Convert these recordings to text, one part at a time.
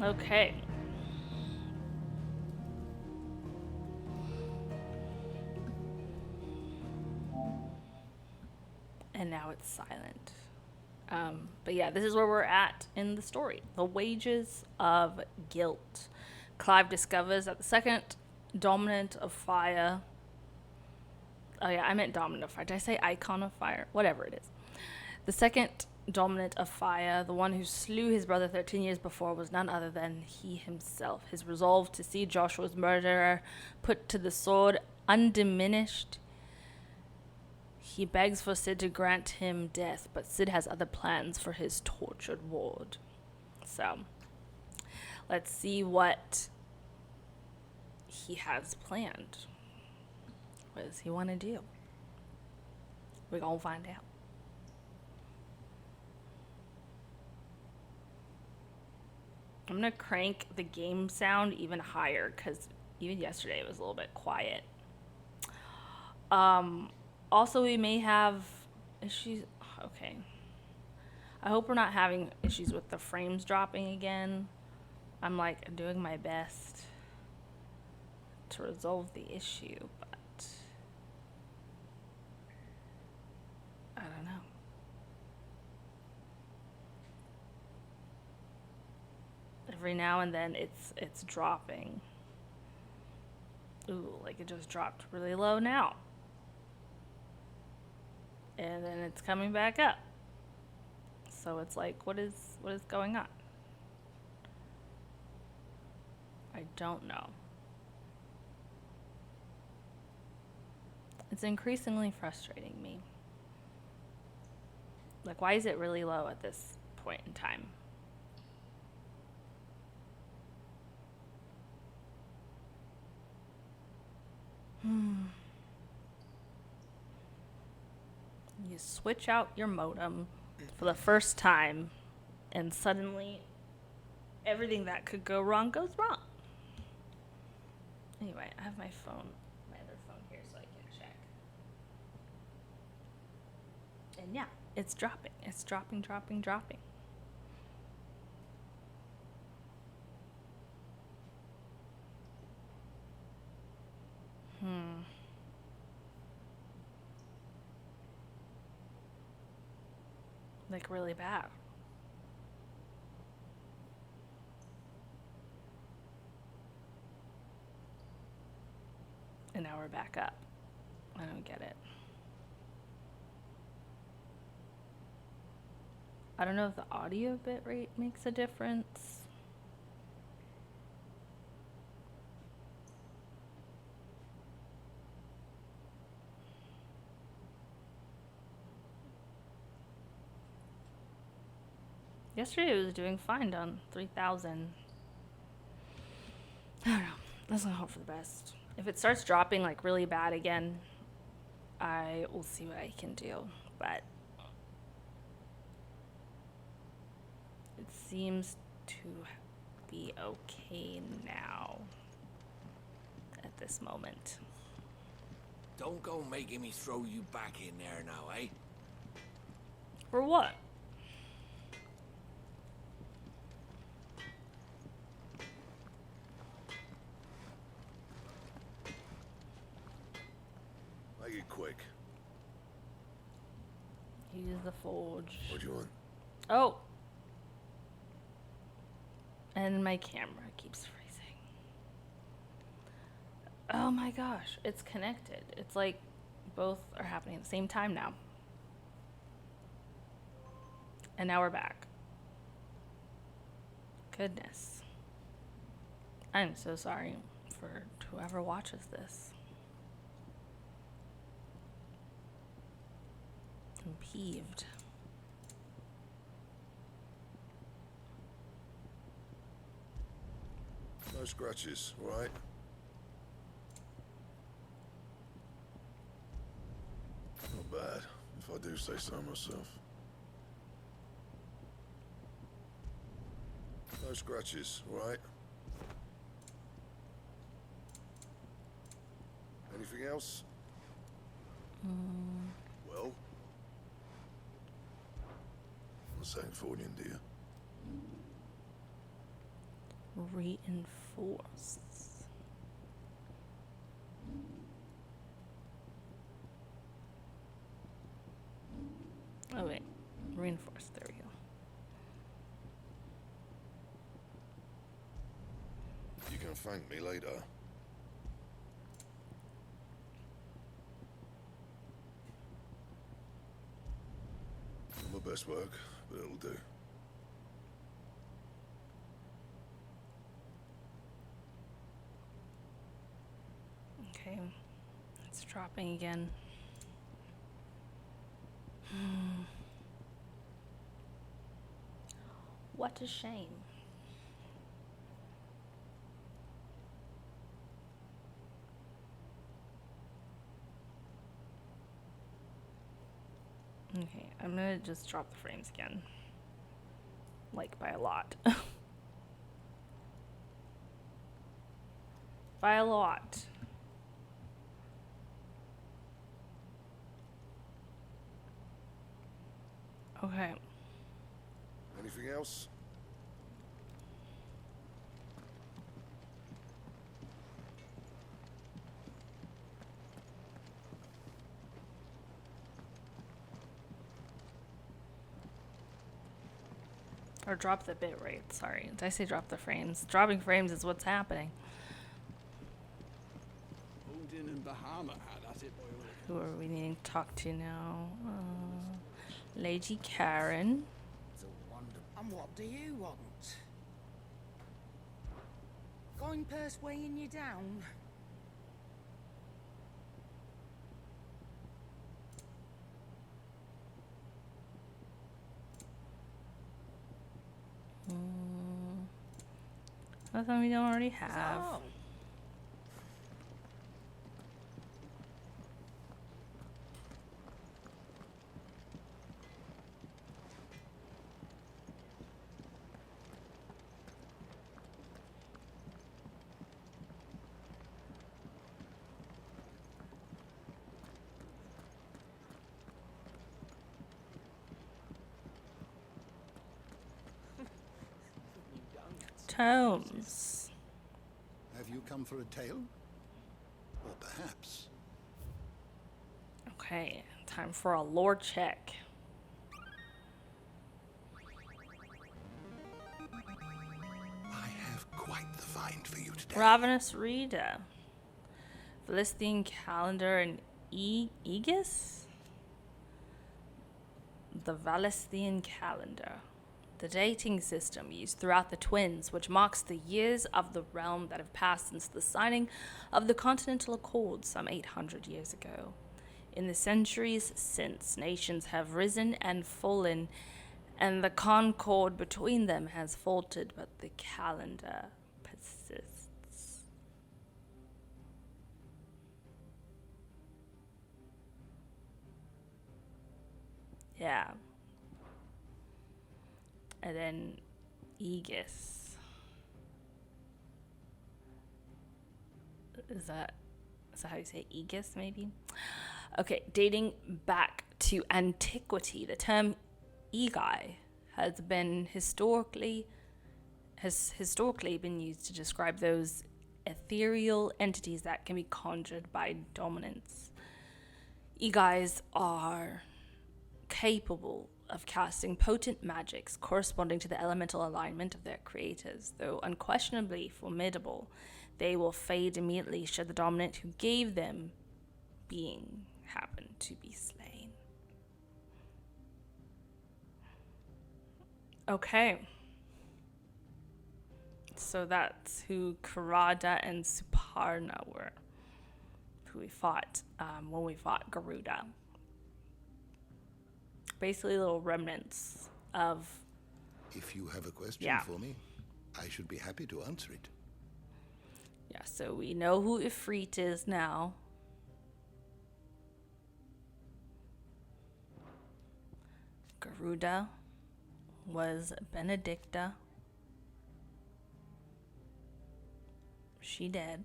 Okay. And now it's silent. But yeah, this is where we're at in the story. The wages of guilt. Clive discovers that the second dominant of fire. Oh yeah, I meant dominant of fire. Did I say icon of fire? Whatever it is. The second dominant of fire, the one who slew his brother 13 years before, was none other than he himself. His resolve to see Joshua's murderer put to the sword undiminished. He begs for Sid to grant him death, but Sid has other plans for his tortured ward. So, let's see what he has planned. What does he want to do? We're going to find out. I'm going to crank the game sound even higher because even yesterday it was a little bit quiet. Also, we may have issues. Okay. I hope we're not having issues with the frames dropping again. I'm like doing my best to resolve the issue, but I don't know. Every now and then it's dropping. Ooh, like it just dropped really low now. And then it's coming back up. So it's like what is going on? I don't know. It's increasingly frustrating me. Like, why is it really low at this point in time? You switch out your modem for the first time, and suddenly everything that could go wrong goes wrong. Anyway, I have my phone, my other phone here, so I can check. And yeah, it's dropping. It's dropping, dropping, dropping. Like, really bad. And now we're back up. I don't get it. I don't know if the audio bitrate makes a difference. Yesterday it was doing fine on 3,000. I don't know. Let's not hope for the best. If it starts dropping like really bad again, I will see what I can do. But it seems to be okay now at this moment. Don't go making me throw you back in there now, eh? For what? Make it quick. Use the forge. What do you want? Oh! And my camera keeps freezing. Oh my gosh, it's connected. It's like both are happening at the same time now. And now we're back. Goodness. I'm so sorry for whoever watches this. I'm peeved. No scratches, right? Not bad, if I do say so myself. No scratches, right? Anything else? Well? Not saying for you, do you? Reinforce. Oh wait, reinforce. There we go. You can thank me later. Not my best work, but it'll do. Okay, it's dropping again. What a shame. Okay, I'm gonna just drop the frames again. Like, by a lot. By a lot. Okay. Anything else? Or drop the bit rate, sorry. Did I say drop the frames? Dropping frames is what's happening. Odin and Bahama had at it, boy. Who are we needing to talk to now? Lady Karen. It's a wonder. And what do you want? Going purse weighing you down? Nothing we don't already have. Oh, Tomes. Have you come for a tale? Or perhaps Okay, time for a lore check. I have quite the find for you today. Ravenous Reader. Philistine Calendar and Aegis? The Valesthian Calendar. The dating system used throughout the Twins, which marks the years of the realm that have passed since the signing of the Continental Accord some 800 years ago. In the centuries since, nations have risen and fallen, and the concord between them has faltered, but the calendar persists. Yeah. And then Aegis. Is that how you say Aegis, maybe? Okay, dating back to antiquity, the term Egai has historically been used to describe those ethereal entities that can be conjured by dominance. Egais are capable of casting potent magics corresponding to the elemental alignment of their creators. Though unquestionably formidable, they will fade immediately should the dominant who gave them being happen to be slain. Okay. So that's who Karada and Suparna were. Who we fought when we fought Garuda. Basically little remnants of... If you have a question Yeah. for me, I should be happy to answer it. Yeah, so we know who Ifrit is now. Garuda was Benedicta. She dead.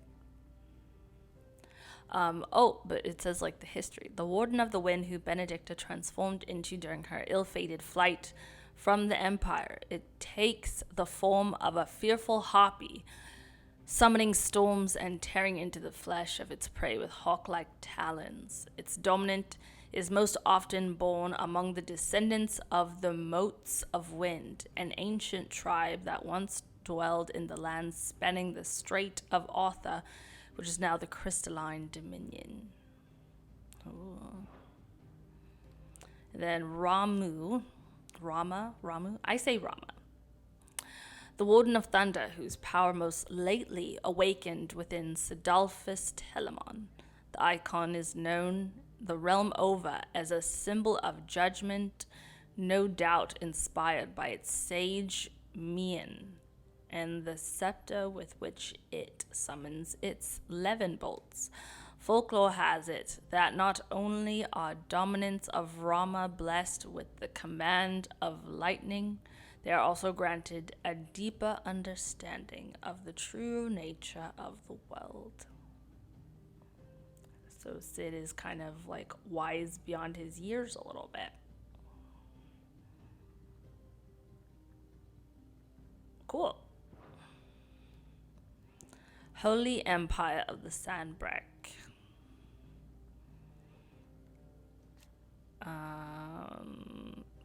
But it says like the history. The Warden of the Wind who Benedicta transformed into during her ill-fated flight from the Empire. It takes the form of a fearful harpy, summoning storms and tearing into the flesh of its prey with hawk-like talons. Its dominant is most often born among the descendants of the Motes of Wind, an ancient tribe that once dwelled in the lands spanning the Strait of Arthur, which is now the Crystalline Dominion. Ooh. Then Ramu, I say Rama, the Warden of Thunder, whose power most lately awakened within Sidalphus Telemon. The icon is known the realm over as a symbol of judgment, no doubt inspired by its sage Mian and the scepter with which it summons its levin bolts. Folklore has it that not only are dominants of Rama blessed with the command of lightning, they are also granted a deeper understanding of the true nature of the world. So Sid is kind of like wise beyond his years a little bit. Cool. Holy Empire of the Sandbreak.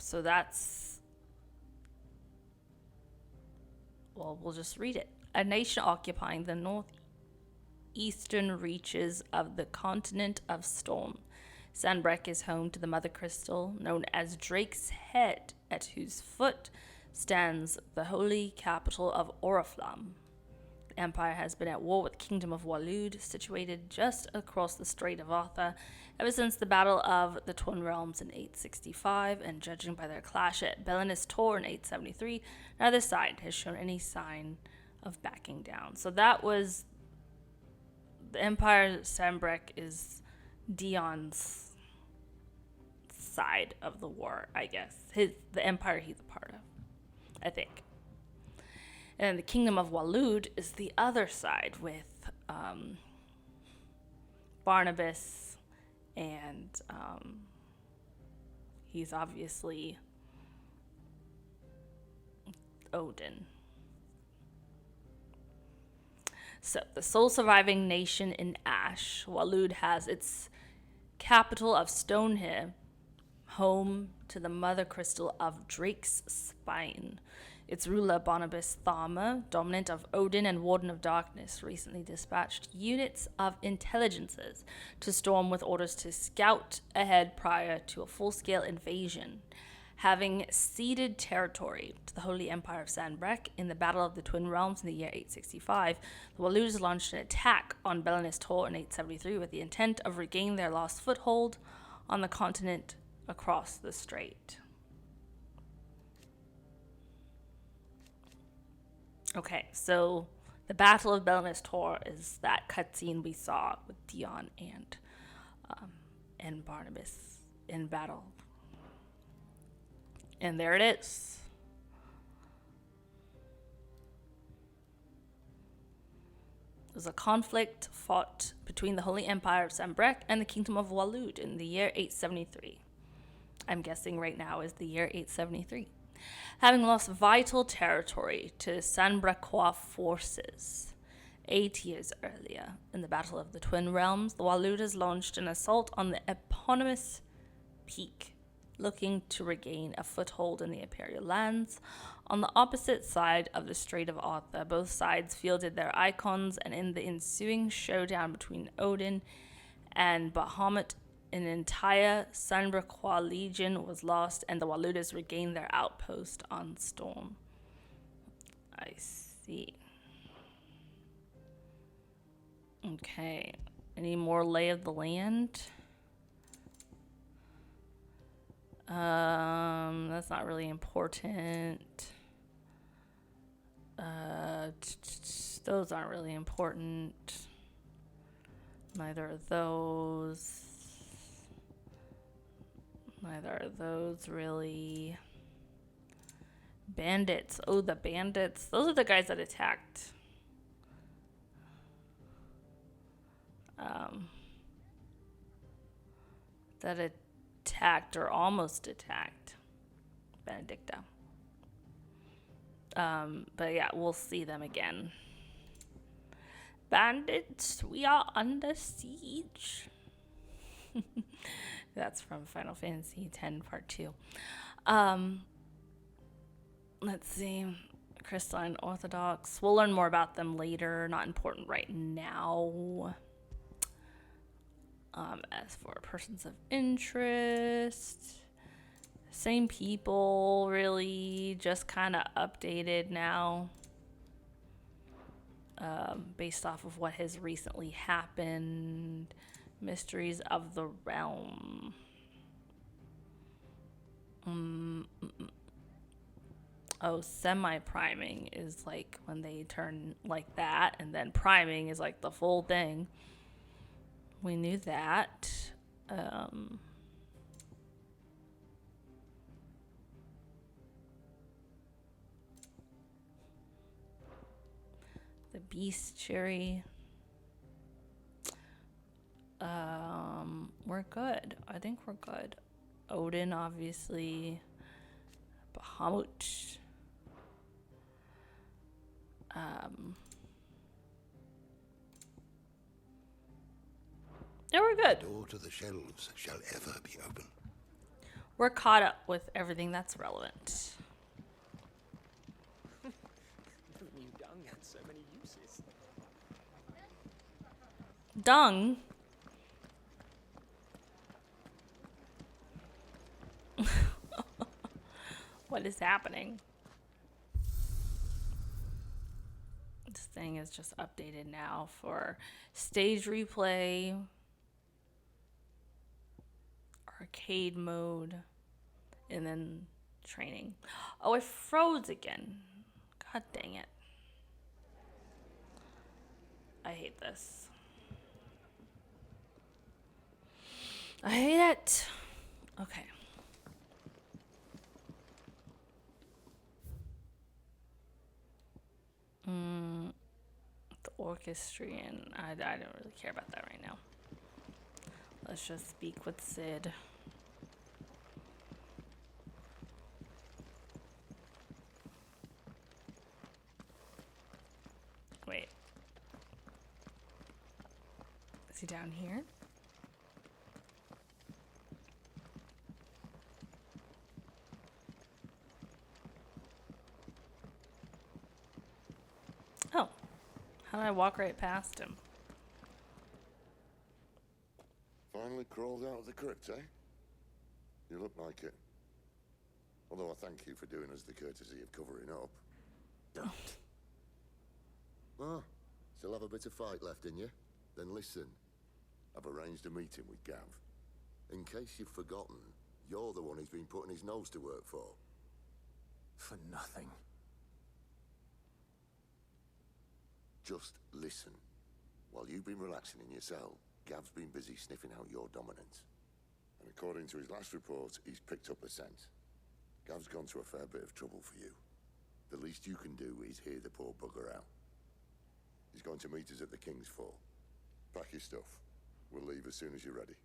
So that's, well, we'll just read it. A nation occupying the northeastern reaches of the continent of Storm. Sandbreak is home to the mother crystal known as Drake's Head, at whose foot stands the holy capital of Oriflamme. The Empire has been at war with the Kingdom of Waloed, situated just across the Strait of Arthur, ever since the Battle of the Twin Realms in 865, and judging by their clash at Belenus Tor in 873, neither side has shown any sign of backing down. So that was the Empire. Sandbreak is Dion's side of the war, I guess. The Empire he's a part of, I think. And the Kingdom of Waloed is the other side with Barnabas, and he's obviously Odin. So, the sole surviving nation in Ash, Waloed has its capital of Stonehill, home to the mother crystal of Drake's Spine. Its ruler, Barnabas Tharma, dominant of Odin and Warden of Darkness, recently dispatched units of intelligences to Storm with orders to scout ahead prior to a full-scale invasion. Having ceded territory to the Holy Empire of Sandbreak in the Battle of the Twin Realms in the year 865, the Waloeds launched an attack on Belenus Tor in 873 with the intent of regaining their lost foothold on the continent across the strait. Okay, so the Battle of Belenus Tor is that cutscene we saw with Dion and Barnabas in battle. And there it is. It was a conflict fought between the Holy Empire of Sandbreak and the Kingdom of Waloed in the year 873. I'm guessing right now is the year 873. Having lost vital territory to Sandbreakois forces 8 years earlier in the Battle of the Twin Realms, the Waloed launched an assault on the eponymous peak, looking to regain a foothold in the Imperial lands. On the opposite side of the Strait of Arthur, both sides fielded their icons, and in the ensuing showdown between Odin and Bahamut, an entire Sandbreakois legion was lost, and the Waloed regained their outpost on Storm. I see. Okay. Any more lay of the land? That's not really important. Those aren't really important. Neither are those. Neither are those really. Bandits. Oh, the bandits. Those are the guys that attacked. That attacked or almost attacked Benedicta. But yeah, we'll see them again. Bandits, we are under siege. That's from Final Fantasy X Part 2. Let's see. Crystalline Orthodox. We'll learn more about them later. Not important right now. As for persons of interest, same people, really, just kind of updated now. Based off of what has recently happened. Mysteries of the Realm. Oh, semi-priming is like when they turn like that, and then priming is like the full thing. We knew that. The bestiary. We're good. I think we're good. Odin, obviously. Bahamut. Yeah, we're good. The door to the shelves shall ever be open. We're caught up with everything that's relevant. Never knew dung had so many uses. Dung. What is happening? This thing is just updated now for stage replay, arcade mode, and then training. Oh, it froze again. God dang it. I hate this. I hate it. Okay. The orchestrion. I don't really care about that right now. Let's just speak with Sid. Wait. Is he down here? Oh. How did I walk right past him? Finally crawled out of the crypt, eh? You look like it. Although I thank you for doing us the courtesy of covering up. Don't. Ah, still have a bit of fight left in you? Then listen. I've arranged a meeting with Gav. In case you've forgotten, you're the one he's been putting his nose to work for. For nothing. Just listen. While you've been relaxing in your cell, Gav's been busy sniffing out your dominance. And according to his last report, he's picked up the scent. Gav's gone to a fair bit of trouble for you. The least you can do is hear the poor bugger out. He's going to meet us at the King's Fall. Pack your stuff. We'll leave as soon as you're ready.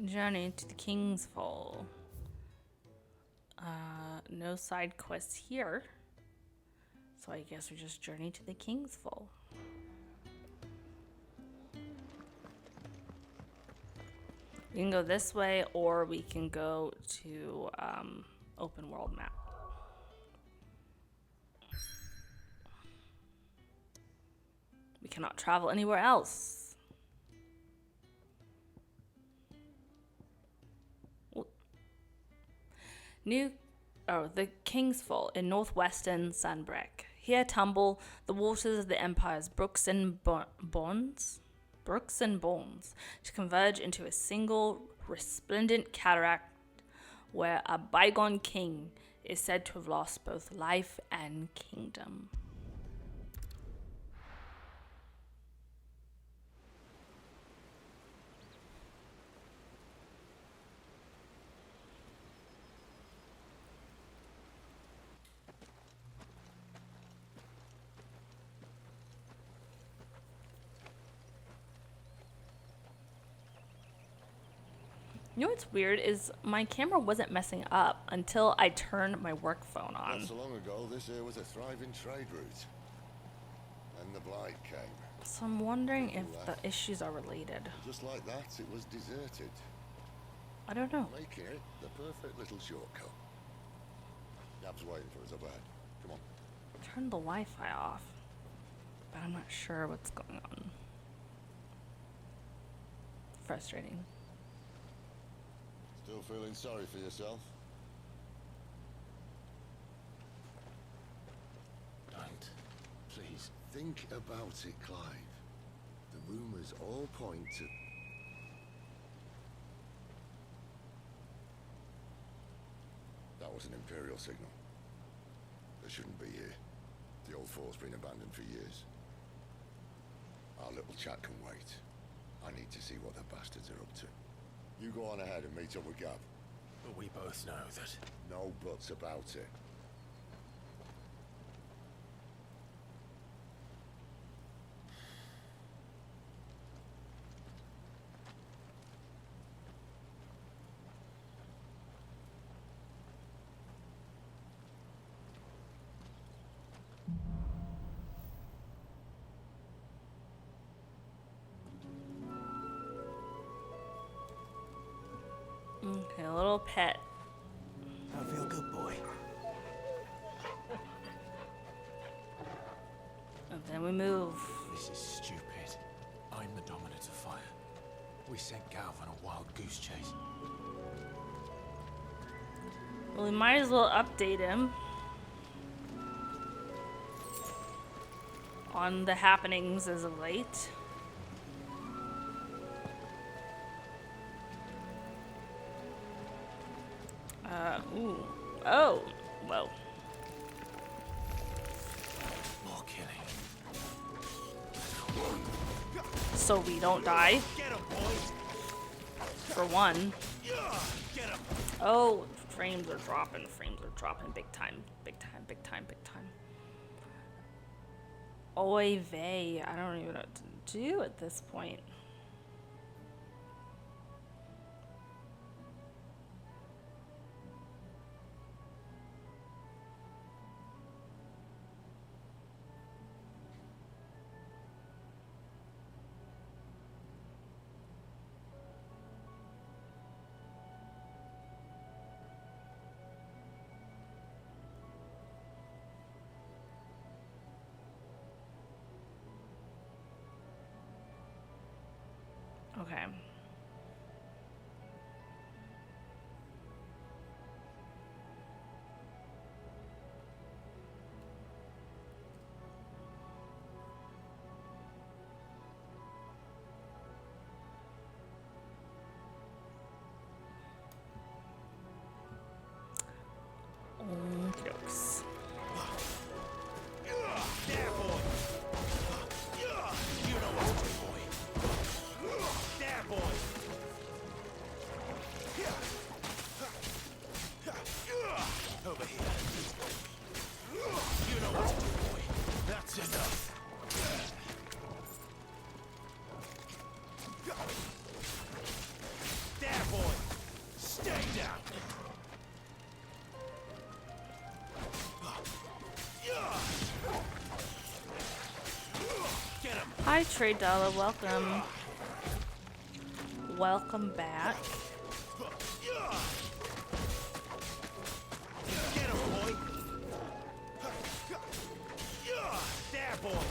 Journey to the King's Fall. No side quests here. So I guess we just journey to the King's Fall. We can go this way, or we can go to open world map. We cannot travel anywhere else. The King's Fall in northwestern Sunbreck. Here tumble the waters of the Empire's brooks and bonds, to converge into a single resplendent cataract where a bygone king is said to have lost both life and kingdom. You know what's weird is my camera wasn't messing up until I turned my work phone on. Not so long ago, this here was a thriving trade route. And the blight came. So I'm wondering if the issues are related. Just like that, it was deserted, I don't know. making it the perfect little shortcut. Gab's waiting for us up ahead. Come on. Turn the Wi-Fi off, but I'm not sure what's going on. Frustrating. Still feeling sorry for yourself? Don't. Please. Think about it, Clive. The rumors all point to... That was an Imperial signal. They shouldn't be here. The old fort's been abandoned for years. Our little chat can wait. I need to see what the bastards are up to. You go on ahead and meet up with Gab. But we both know that. No buts about it. Okay, a little pet. I feel good, boy. And then we move. This is stupid. I'm the dominant of fire. We sent Galv on a wild goose chase. Well, we might as well update him on the happenings as of late. Ooh. Oh. Whoa. More killing. So we don't die. For one. Oh, frames are dropping. Frames are dropping big time. Big time, big time, big time. Oy vey. I don't even know what to do at this point. Okay. Jokes. There, boy. You know what's good, boy. There, boy. Over here. You know what's good, boy. That's enough. There, boy. Stay down. Get him. Hi, Trade Dollar. Welcome. Welcome back. Get him, boy. There, boy.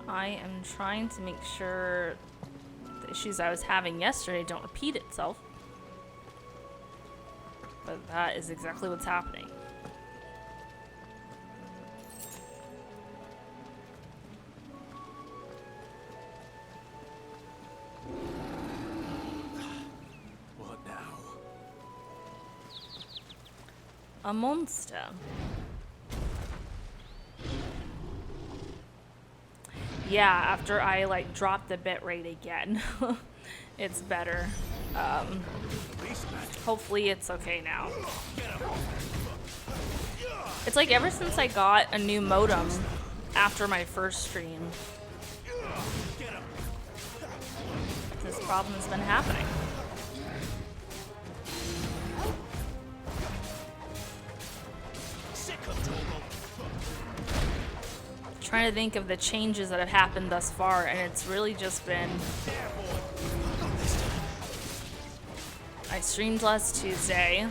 I am trying to make sure the issues I was having yesterday don't repeat itself. But that is exactly what's happening. What now? A monster. Yeah, after I like dropped the bitrate again, it's better. Hopefully it's okay now. Get him. It's like ever since I got a new modem after my first stream, this problem has been happening. Trying to think of the changes that have happened thus far, and it's really just been... I streamed last Tuesday.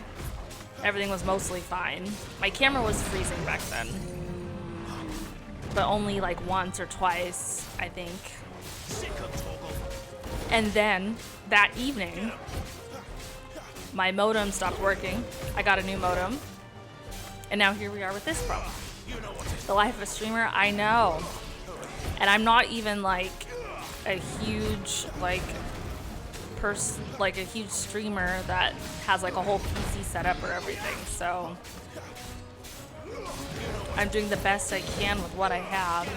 Everything was mostly fine. My camera was freezing back then. But only like once or twice, I think. And then, that evening, my modem stopped working. I got a new modem. And now here we are with this problem. The life of a streamer, I know. And I'm not even like a huge a huge streamer that has like a whole PC setup or everything. So I'm doing the best I can with what I have.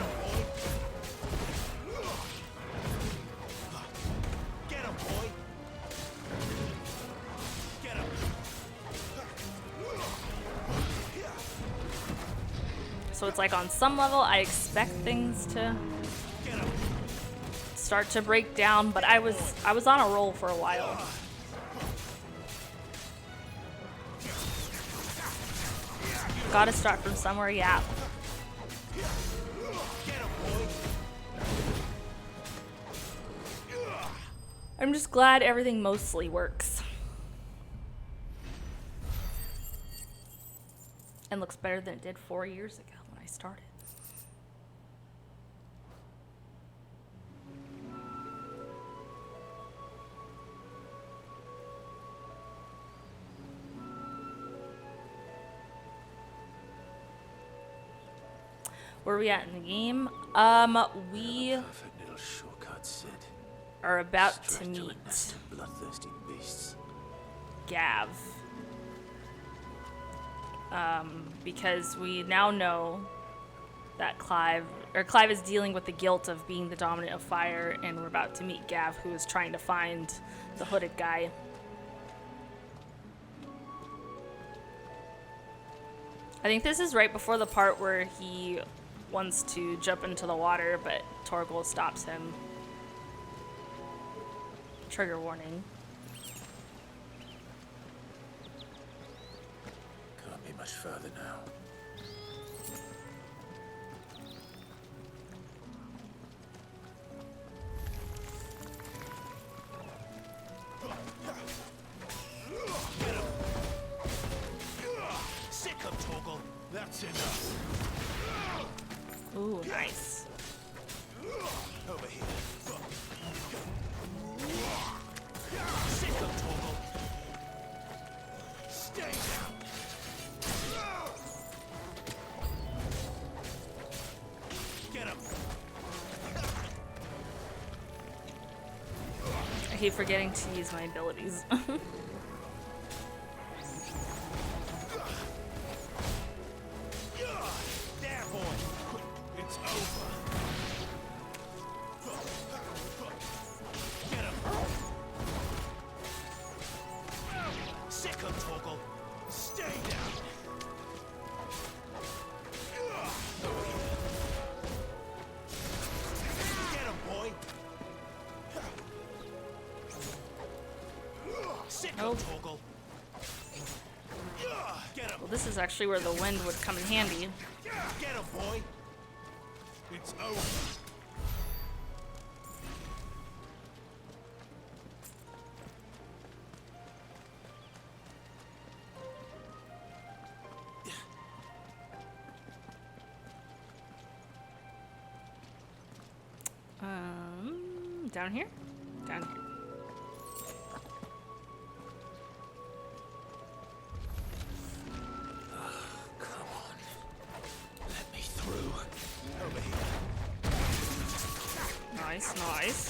So it's like on some level I expect things to start to break down, but I was on a roll for a while. Gotta start from somewhere, yeah. I'm just glad everything mostly works. And looks better than it did 4 years ago when I started. Where are we at in the game? We Perfect little shortcut, Sid. are about to Straight to a meet nest of bloodthirsty beasts. Gav. Because we now know that Clive is dealing with the guilt of being the dominant of fire, and we're about to meet Gav, who is trying to find the hooded guy. I think this is right before the part where he wants to jump into the water, but Torgal stops him. Trigger warning. Can't be much further now. Sick of Torgal. That's enough. Ooh, nice. Over here. Sick of Torgal. Stay down. Get him. I keep forgetting to use my abilities. There, boy. It's over. Get him. Sick of Torgal. Stay down. Get him, boy. Sick Oh. of Torgal. Get him. Well, this is actually where the wind would come in handy. Get him, boy. It's over. Down here? Down here. Come on. Let me through. Over here. Nice, nice.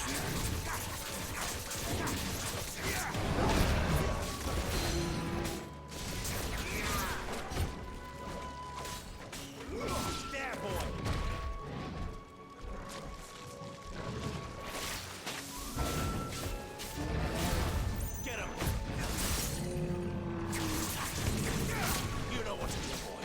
There, boy. Get him. You know what to do, boy.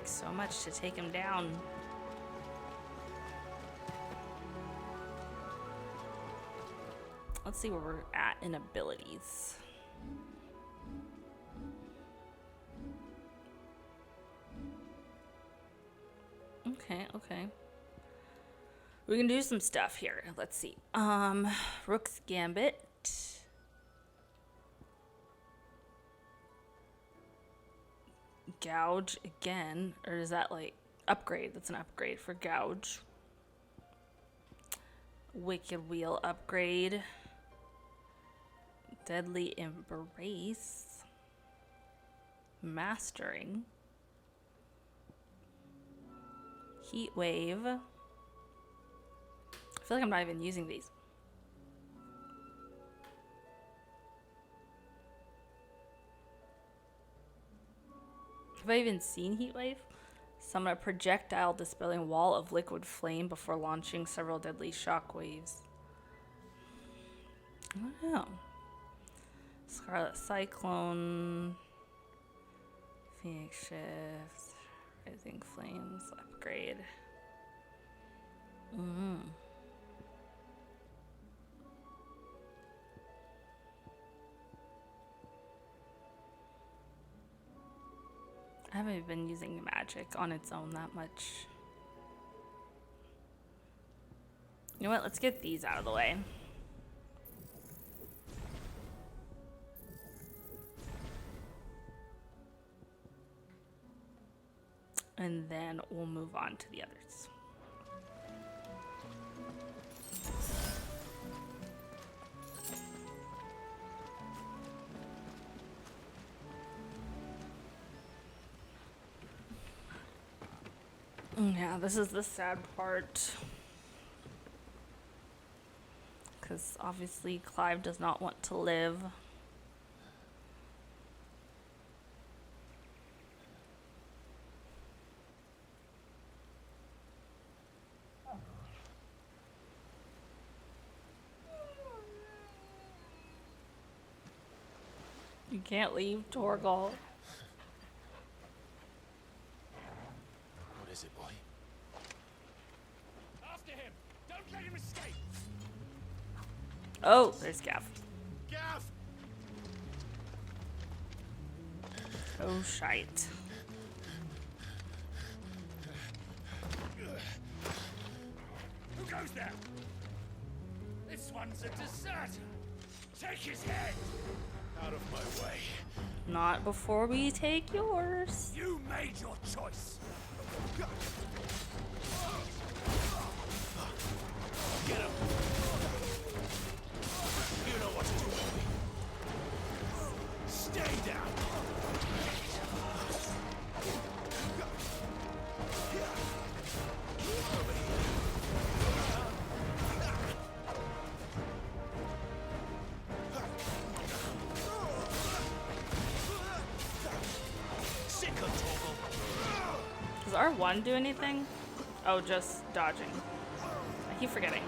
takes so much to take him down. Let's see where we're at in abilities. Okay. We can do some stuff here. Let's see. Rook's Gambit. Gouge again, or is that like upgrade? That's an upgrade for Gouge. Wicked Wheel upgrade. Deadly Embrace. Mastering. Heat Wave. I feel like I'm not even using these. Have I even seen Heat Wave? Summon a projectile dispelling wall of liquid flame before launching several deadly shock waves. Oh. Scarlet Cyclone. Phoenix Shift. Rising Flames. Upgrade. I haven't been using magic on its own that much. You know what? Let's get these out of the way. And then we'll move on to the others. Yeah, this is the sad part. Because obviously Clive does not want to live. You can't leave, Torgal. What is it, boy? After him! Don't let him escape! Oh, there's Gav. Gav! Oh, shite. Who goes there? This one's a deserter. Take his head! Out of my way. Not before we take yours. You made your choice. Get him. You know what to do, baby. Stay down. Does R1 do anything? Oh, just dodging. I keep forgetting.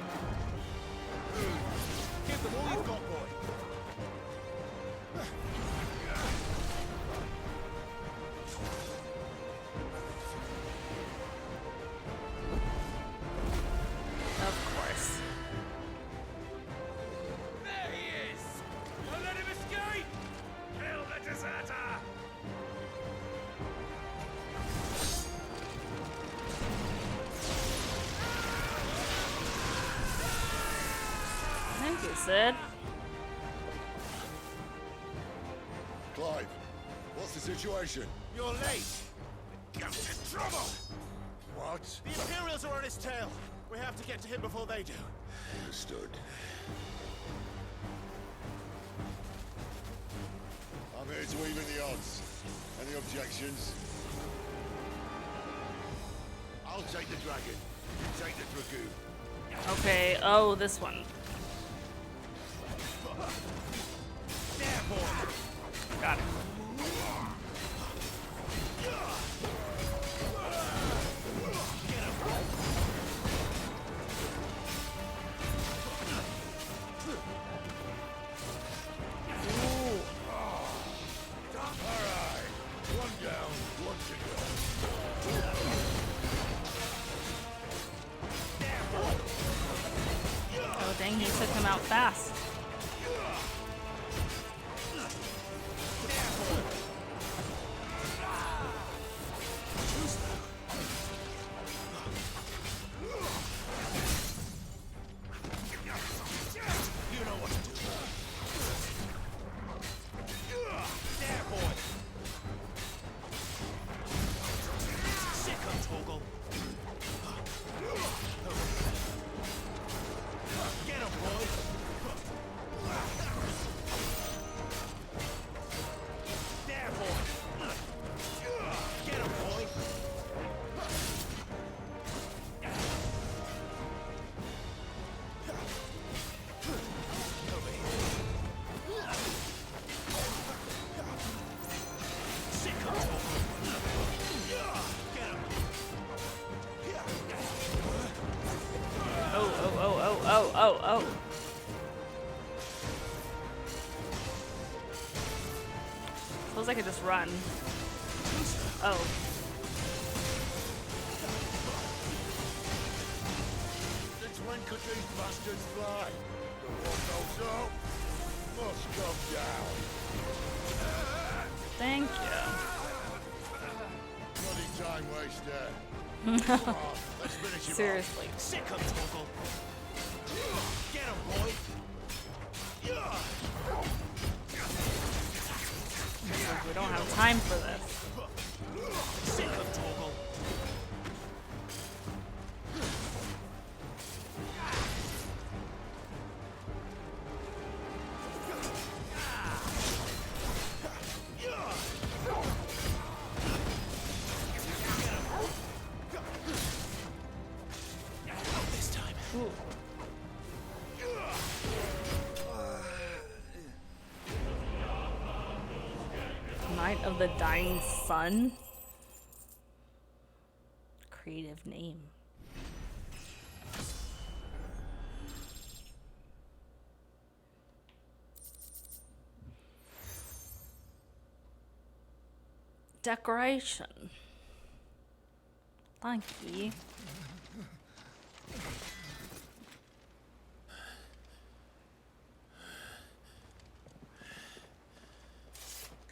Give them all you've got, boy. Of course. There he is! Don't let him escape! Kill the deserter! Thank you, Sid. Clive, what's the situation? You're late! Gav's in trouble! What? The Imperials are on his tail! We have to get to him before they do. Understood. I'm here to even the odds. Any objections? I'll take the dragon. You take the dragoon. Okay, oh, this one. There, boy! Got it. Alright. One down, one to go. Dang, he took him out fast. You know what to do. There, boy. Sick of Toggle. Get him, boy. There, boy. Get him, boy. Over here. Sick of Toggle. Get him. Oh, oh, oh, oh, oh, oh, oh. Suppose I could just run. Oh. Since when could these bastards fly? The one goes up, must come down. Thank you. Bloody time waster. Come on, let's finish him Seriously. Sick of Toggle. Get him, boy. We don't have time for this. Sick of Toggle. This time. Ooh. Night of the Dying Sun? Creative name. Decoration. Thank you.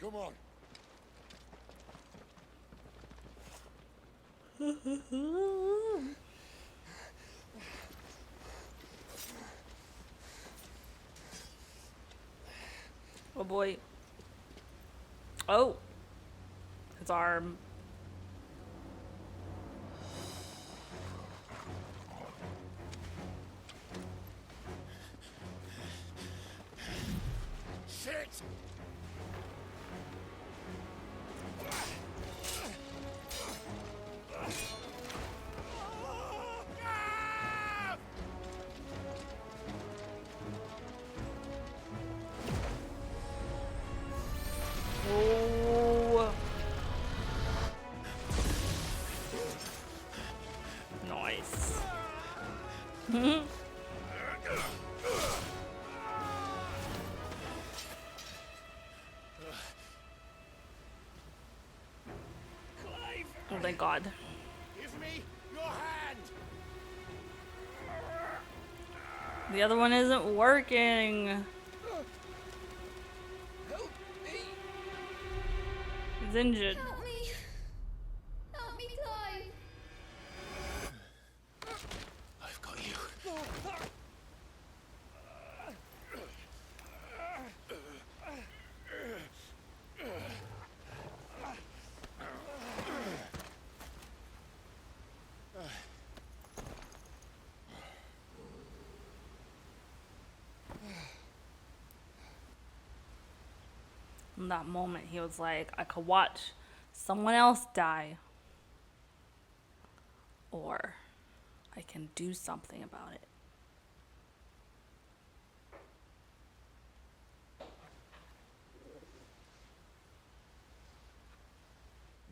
Come on. Oh boy. Oh. His arm. Shit! Oh. Nice. Oh, thank God. Give me your hand. The other one isn't working. Help me. He's injured. Help me! Help me, Clive! I've got you. In that moment, he was like, I could watch someone else die, or I can do something about it.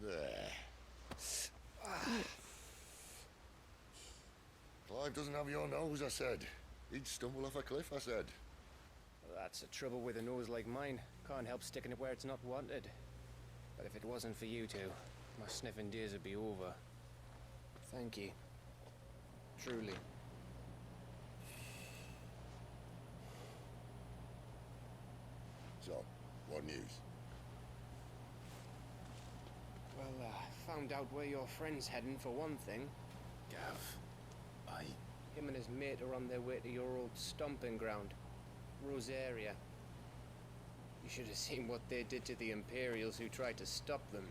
There. Clive doesn't have your nose, I said. He'd stumble off a cliff, I said. That's the trouble with a nose like mine. Can't help sticking it where it's not wanted. But if it wasn't for you two, my sniffing days would be over. Thank you. Truly. What news? Well, found out where your friend's heading for one thing. Gav, Him and his mate are on their way to your old stomping ground, Rosaria. You should have seen what they did to the Imperials who tried to stop them.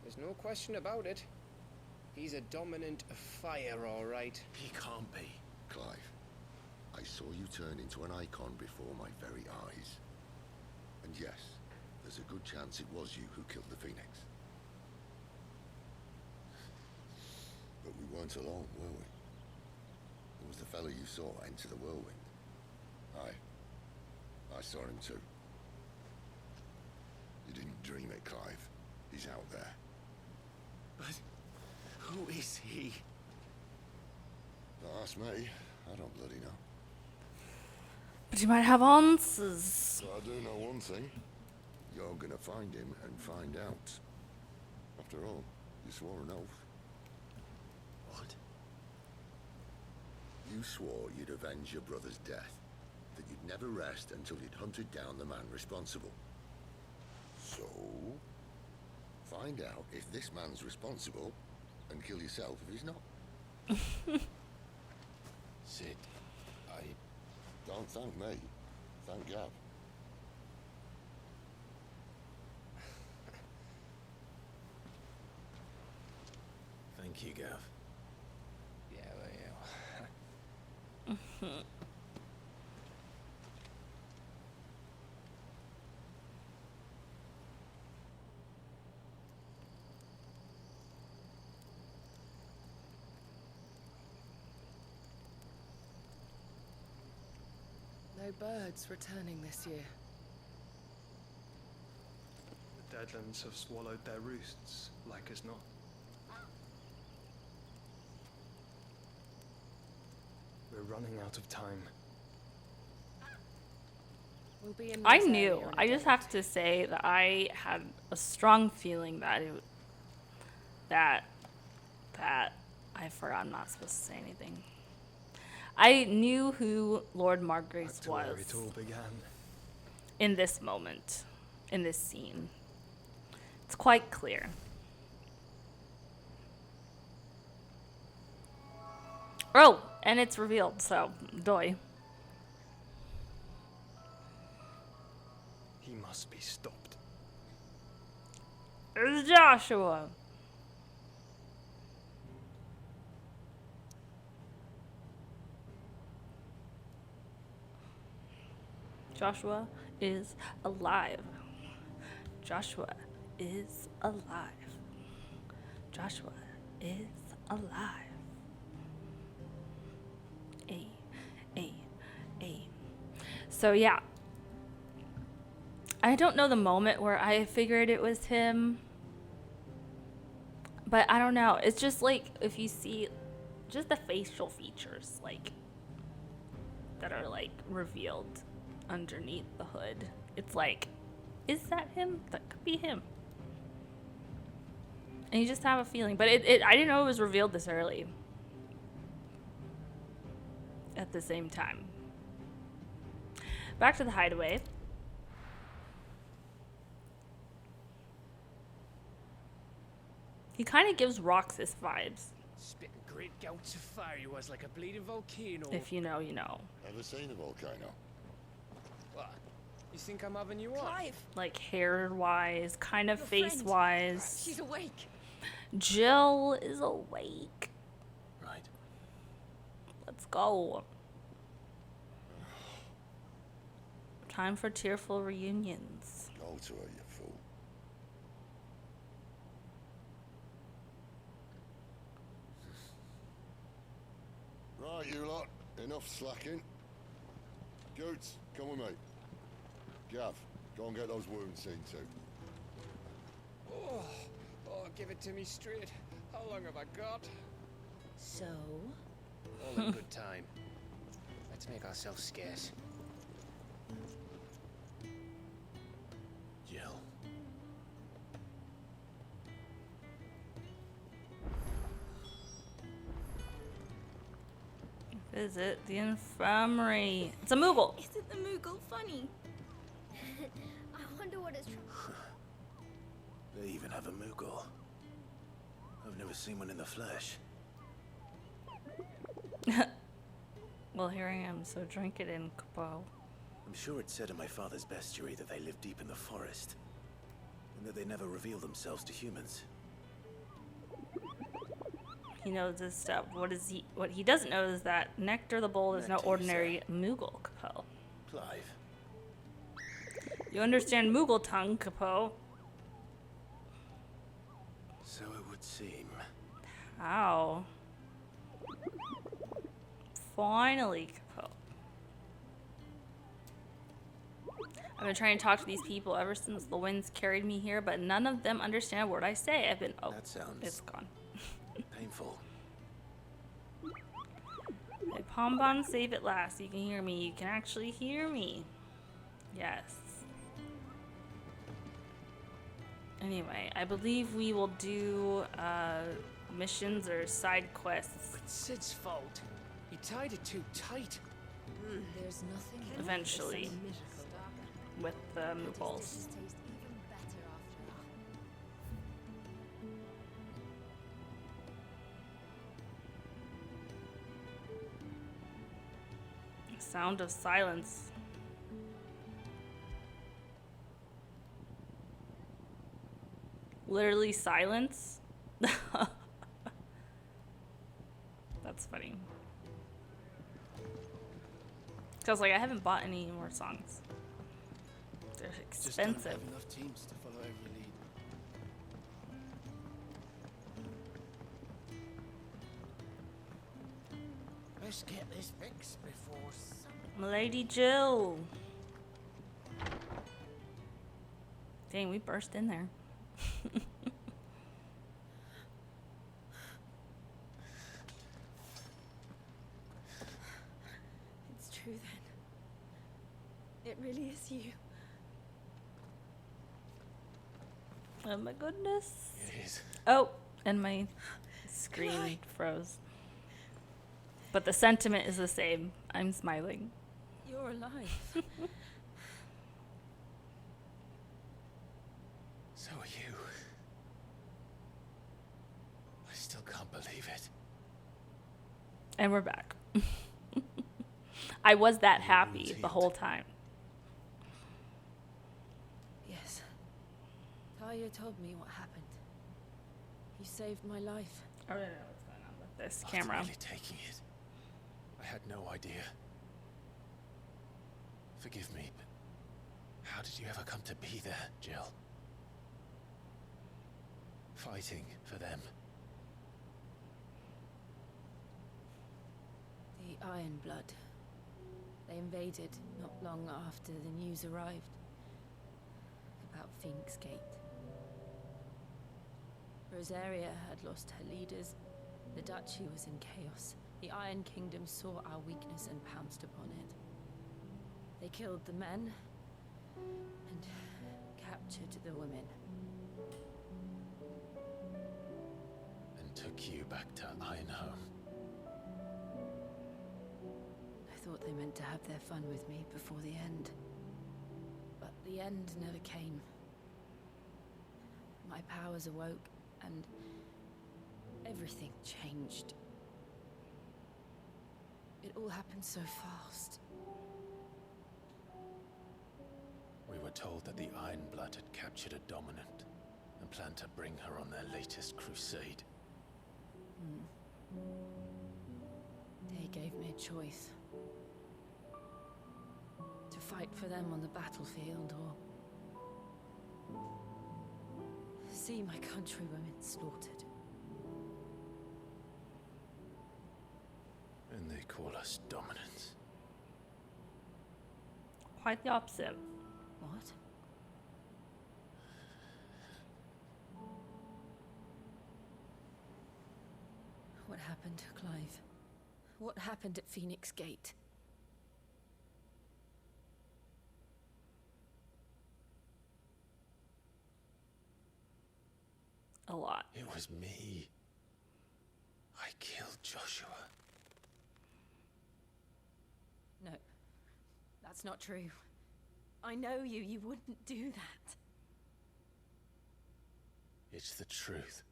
There's no question about it. He's a dominant of fire, all right. he can't be. Clive, I saw you turn into an icon before my very eyes. And yes, there's a good chance it was you who killed the Phoenix. But we weren't alone, were we? There was the fellow you saw enter the whirlwind. I saw him too. You didn't dream it, Clive. He's out there. But who is he? Don't ask me. I don't bloody know. But you might have answers. But I do know one thing. You're gonna find him and find out. After all, you swore an oath. What? You swore you'd avenge your brother's death. That you'd never rest until you'd hunted down the man responsible. So, find out if this man's responsible and kill yourself if he's not. Sid, Don't thank me. Thank Gav. Thank you, Gav. Yeah, No birds returning this year. The Deadlands have swallowed their roosts, like as not. We're running out of time. We'll be in I this knew. area in a I just day. have to say that I had a strong feeling that that I forgot. I'm not supposed to say anything. I knew who Lord Margrace Back to where was it all began. in this moment, in this scene. It's quite clear. Oh, and it's revealed, so doy. He must be stopped. It's Joshua. Joshua is alive. Joshua is alive. Joshua is alive. A. So yeah. I don't know the moment where I figured it was him. But I don't know. It's just like if you see just the facial features like that are like revealed underneath the hood. It's like, is that him? That could be him. And you just have a feeling. But I didn't know it was revealed this early. At the same time. Back to the hideaway. He kind of gives Roxas vibes. spitting great gouts of fire he was, like a bleeding volcano. If you know, you know. Ever seen a volcano? What? You think I'm having you on? Clive, Like hair-wise, kind of your friend. face-wise. She's awake. Jill is awake. Right. Let's go. Time for tearful reunions. Go to her, you fool. Right, you lot. Enough slacking. Goots, come with me. Gav, go and get those wounds seen to. Oh, give it to me straight. How long have I got? So? All in good time. Let's make ourselves scarce. Jill. Visit the infirmary. It's a Moogle. Isn't the Moogle funny? I wonder what it's trying. They even have a Moogle. I've never seen one in the flesh. Well, here I am, so drink it in, Capo. I'm sure it said in my father's bestiary that they live deep in the forest, and that they never reveal themselves to humans. He knows this stuff. What he doesn't know is that Nectar the Bold is no Nectar, you ordinary Moogle, Capo. Clive. You understand Moogle tongue, Capo. So it would seem. How? Finally, Capo. I've been trying to talk to these people ever since the winds carried me here, but none of them understand what I say. I've been... Oh, That sounds it's gone. painful. Hey, Pombon, save at last. You can hear me. You can actually hear me. Yes. Anyway, I believe we will do missions or side quests It's Sid's fault. He tied it too tight. There's nothing eventually with the meatballs. Dishes taste even better after that. Sound of silence. Literally silence? That's funny. Cause like I haven't bought any more songs. They're Just don't expensive. have enough teams to follow every lead. Let's get this fixed before some... Lady Jill. Dang, we burst in there. It's true then. It really is you. Oh my goodness. It is. Oh, and my screen Cry. froze. But the sentiment is the same. I'm smiling. You're alive. So are you. I still can't believe it. And we're back. I was that happy the Indeed. whole time. Yes. Talia told me what happened. You saved my life. I don't know what's going on with this After camera. really taking it, I had no idea. Forgive me, but how did you ever come to be there, Jill? Fighting for them. The Iron Blood. They invaded not long after the news arrived about Phoenix Gate. Rosaria had lost her leaders. The duchy was in chaos. The Iron Kingdom saw our weakness and pounced upon it. They killed the men and captured the women. And took you back to Ironhome. I thought they meant to have their fun with me before the end. But the end never came. My powers awoke, and everything changed. It all happened so fast. We were told that the Iron Blood had captured a dominant and planned to bring her on their latest crusade. They gave me a choice. To fight for them on the battlefield, or see my countrywomen slaughtered. And they call us dominants. Quite the opposite. What? What happened, Clive? What happened at Phoenix Gate? A lot. It was me. I killed Joshua. No, that's not true. I know you. You wouldn't do that. It's the truth.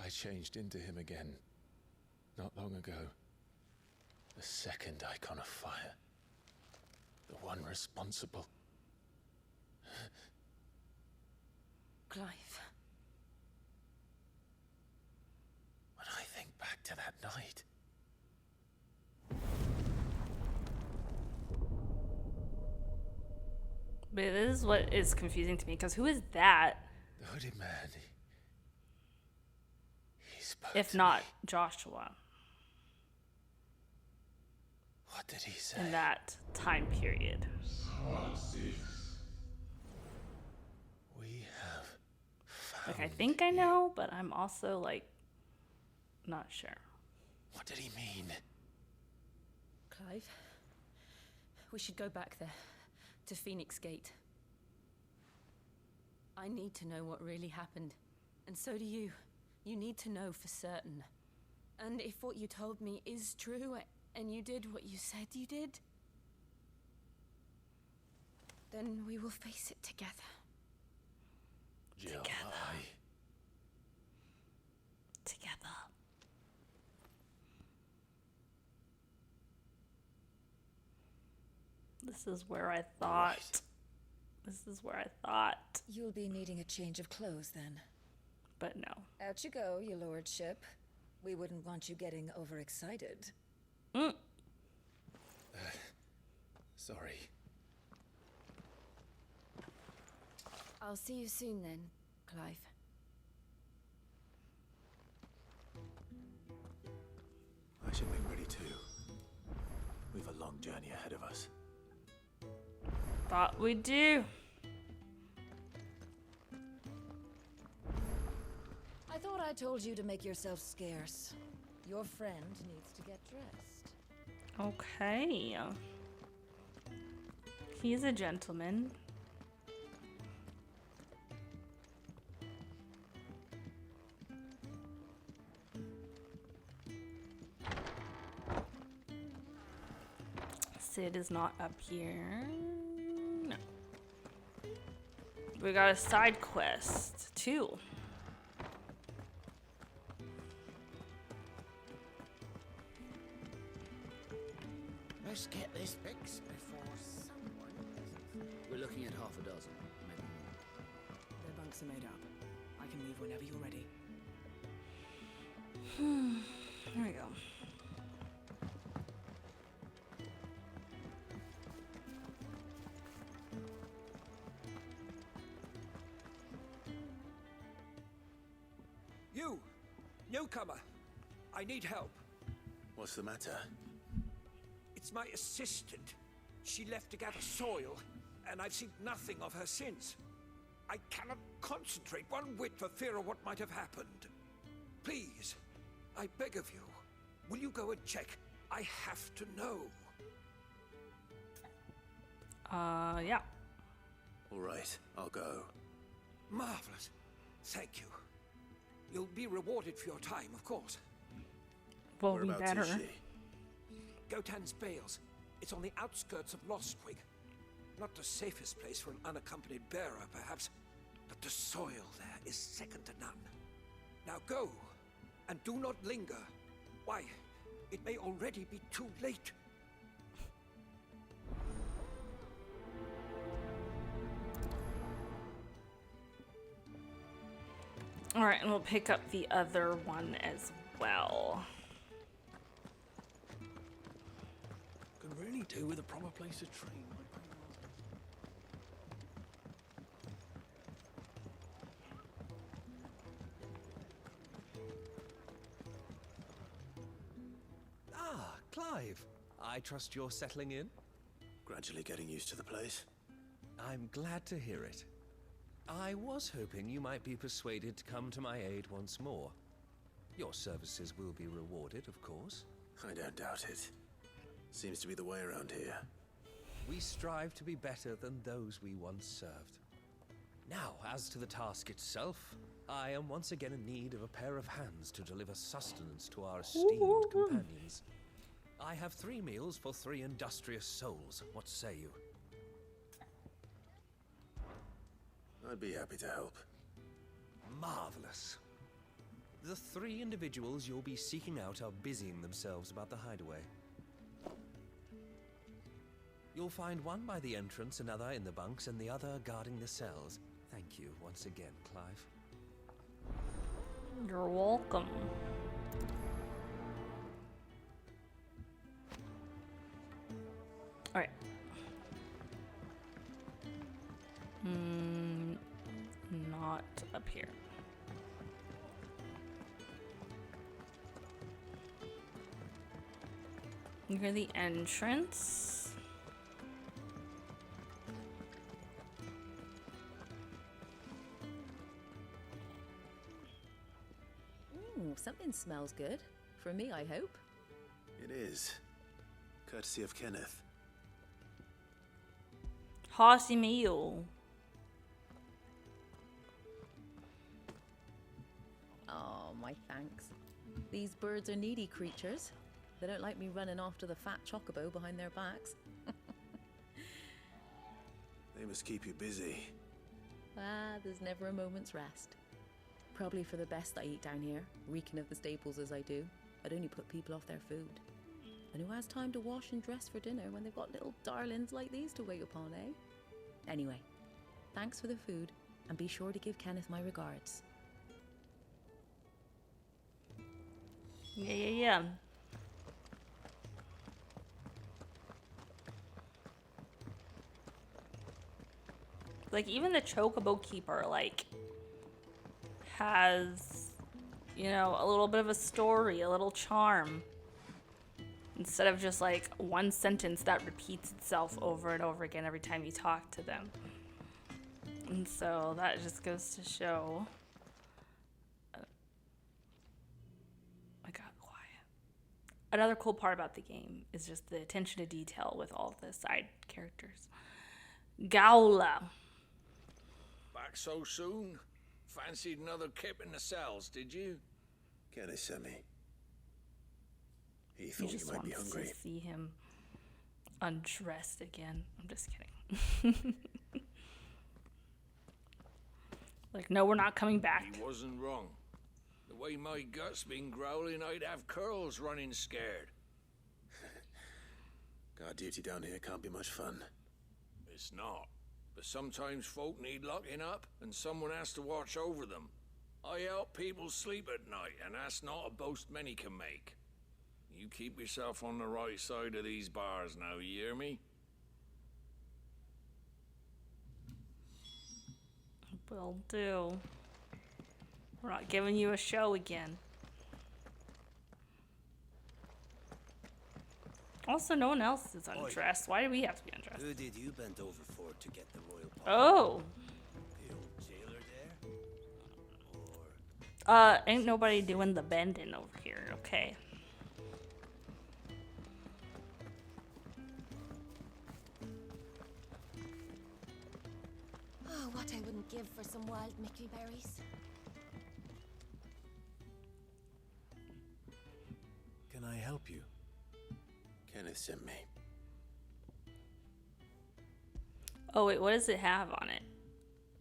I changed into him again, not long ago. The second icon of fire. The one responsible. Clive. When I think back to that night... But this is what is confusing to me, because who is that? The hooded man. He spoke If to not me. Joshua, What did he say? in that time period. We have found Like, I think I know, but I'm also, like, not sure. What did he mean? Clive, we should go back there, to Phoenix Gate. I need to know what really happened, and so do you. You need to know for certain. And if what you told me is true, and you did what you said you did, then we will face it together. Jill, Together. This is where I thought. Right. This is where I thought. You'll be needing a change of clothes then. But no. Out you go, your lordship. We wouldn't want you getting overexcited. Sorry. I'll see you soon then, Clive. I should make ready too. We've a long journey ahead of us. Thought we do. I thought I told you to make yourself scarce. Your friend needs to get dressed. Okay. He's a gentleman. Sid is not up here. No. We got a side quest, too. Let's get this fixed before someone doesn't. We're looking at half a dozen, maybe more. Their bunks are made up. I can leave whenever you're ready. There we go. You! Newcomer! I need help. What's the matter? It's my assistant. She left to gather soil, and I've seen nothing of her since. I cannot concentrate one whit for fear of what might have happened. Please, I beg of you, will you go and check? I have to know. Yeah. All right, I'll go. Marvelous. Thank you. You'll be rewarded for your time, of course. Well, we Whereabouts better. is she? Gotan's Bales. It's on the outskirts of Lostwig. Not the safest place for an unaccompanied bearer, perhaps, but the soil there is second to none. Now go, and do not linger. Why, it may already be too late. All right, and we'll pick up the other one as well. Could really do with a proper place to train. Ah, Clive. I trust you're settling in? Gradually getting used to the place. I'm glad to hear it. I was hoping you might be persuaded to come to my aid once more. Your services will be rewarded, of course. I don't doubt it. Seems to be the way around here. We strive to be better than those we once served. Now, as to the task itself, I am once again in need of a pair of hands to deliver sustenance to our esteemed companions. I have 3 meals for 3 industrious souls. What say you? I'd be happy to help. Marvelous. The 3 individuals you'll be seeking out are busying themselves about the hideaway. You'll find one by the entrance, another in the bunks, and the other guarding the cells. Thank you once again, Clive. You're welcome. All right. Not up here. Near the entrance. Something smells good. For me, I hope. It is. Courtesy of Kenneth. Horsey meal. Oh, my thanks. These birds are needy creatures. They don't like me running after the fat chocobo behind their backs. They must keep you busy. There's never a moment's rest. Probably for the best I eat down here, reeking of the staples as I do. I'd only put people off their food. And who has time to wash and dress for dinner when they've got little darlings like these to wait upon, eh? Anyway, thanks for the food, and be sure to give Kenneth my regards. Yeah. Like, even the chocobo keeper, like, has, you know, a little bit of a story, a little charm. Instead of just, like, one sentence that repeats itself over and over again every time you talk to them. And so that just goes to show... I got quiet. Another cool part about the game is just the attention to detail with all the side characters. Gaula. Back so soon? Fancied another kip in the cells, did you? Kenneth sent me. He He thought you just might be wants hungry. to see him undressed again. I'm just kidding. Like, no, we're not coming back. He wasn't wrong. The way my gut's been growling, I'd have curls running scared. Guard duty down here can't be much fun. It's not. But sometimes folk need locking up, and someone has to watch over them. I help people sleep at night, and that's not a boast many can make. You keep yourself on the right side of these bars now, you hear me? Will do. We're not giving you a show again. Also, no one else is undressed. Why do we have to be undressed? Who did you bend over for to get the royal pardon? Oh. The old jailer there? Or... Ain't nobody doing the bending over here, okay. Oh, what I wouldn't give for some wild Mickey berries. Can I help you? Kenneth sent me. Oh, wait, what does it have on it?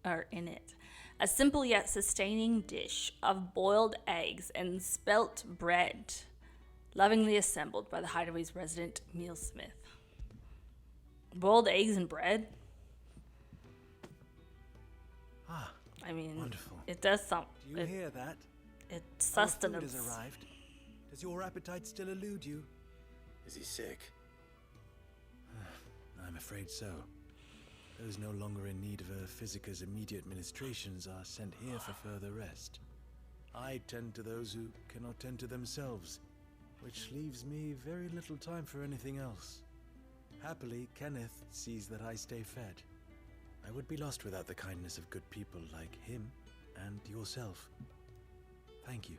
Or in it? A simple yet sustaining dish of boiled eggs and spelt bread, lovingly assembled by the Hideaway's resident mealsmith. Boiled eggs and bread? Ah, I mean, wonderful. It does something. Do you hear that? It's sustenance. Our food has arrived. Does your appetite still elude you? Is he sick? I'm afraid so. Those no longer in need of a physicker's immediate ministrations are sent here for further rest. I tend to those who cannot tend to themselves, which leaves me very little time for anything else. Happily, Kenneth sees that I stay fed. I would be lost without the kindness of good people like him and yourself. Thank you.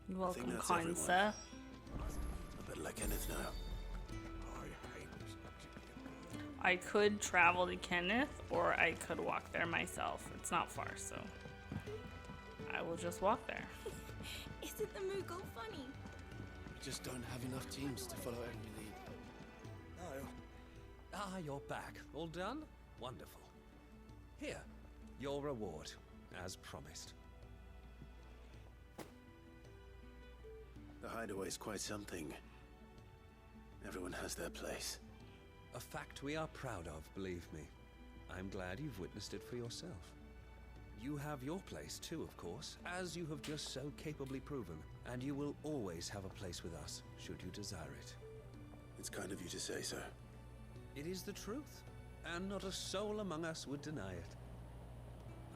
You're welcome, kind sir. I better let Kenneth know. I could travel to Kenneth, or I could walk there myself. It's not far, so I will just walk there. Isn't the Moogle funny? We just don't have enough teams to follow every lead. Oh. Ah, you're back. All done? Wonderful. Here, your reward, as promised. The hideaway's quite something. Everyone has their place. A fact we are proud of, believe me. I'm glad you've witnessed it for yourself. You have your place too, of course, as you have just so capably proven, and you will always have a place with us, should you desire it. It's kind of you to say so. It is the truth, and not a soul among us would deny it.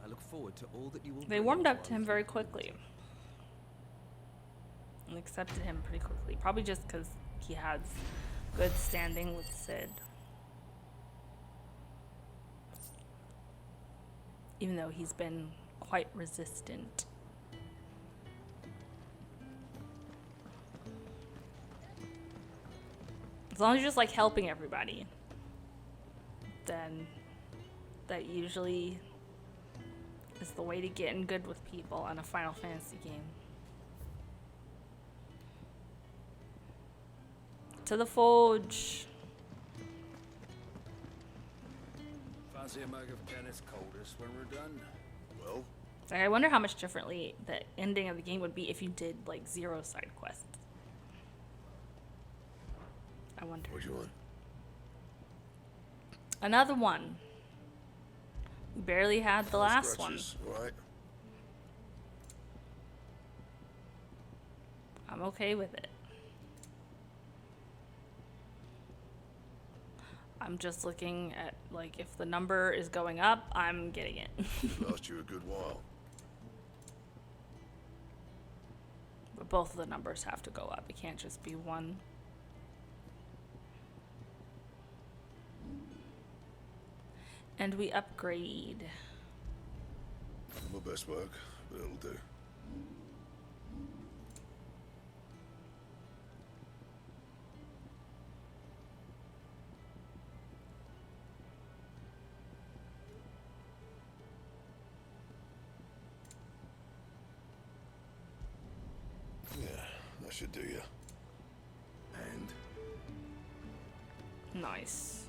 I look forward to all that you will. They warmed up to him very quickly. And accepted him pretty quickly. Probably just because he has good standing with Sid. Even though he's been quite resistant. As long as you're just like helping everybody, then that usually is the way to get in good with people in a Final Fantasy game. To the forge. Fancy a mug of Kenneth's coldest when we're done? Well, I wonder how much differently the ending of the game would be if you did like 0 side quests. I wonder. What do you want? Another one. We barely had the last one. Right. I'm okay with it. I'm just looking at, like, if the number is going up, I'm getting it. It lasts you a good while. But both of the numbers have to go up. It can't just be one. And we upgrade. My best work, but it'll do. Yeah, that should do you. And Nice.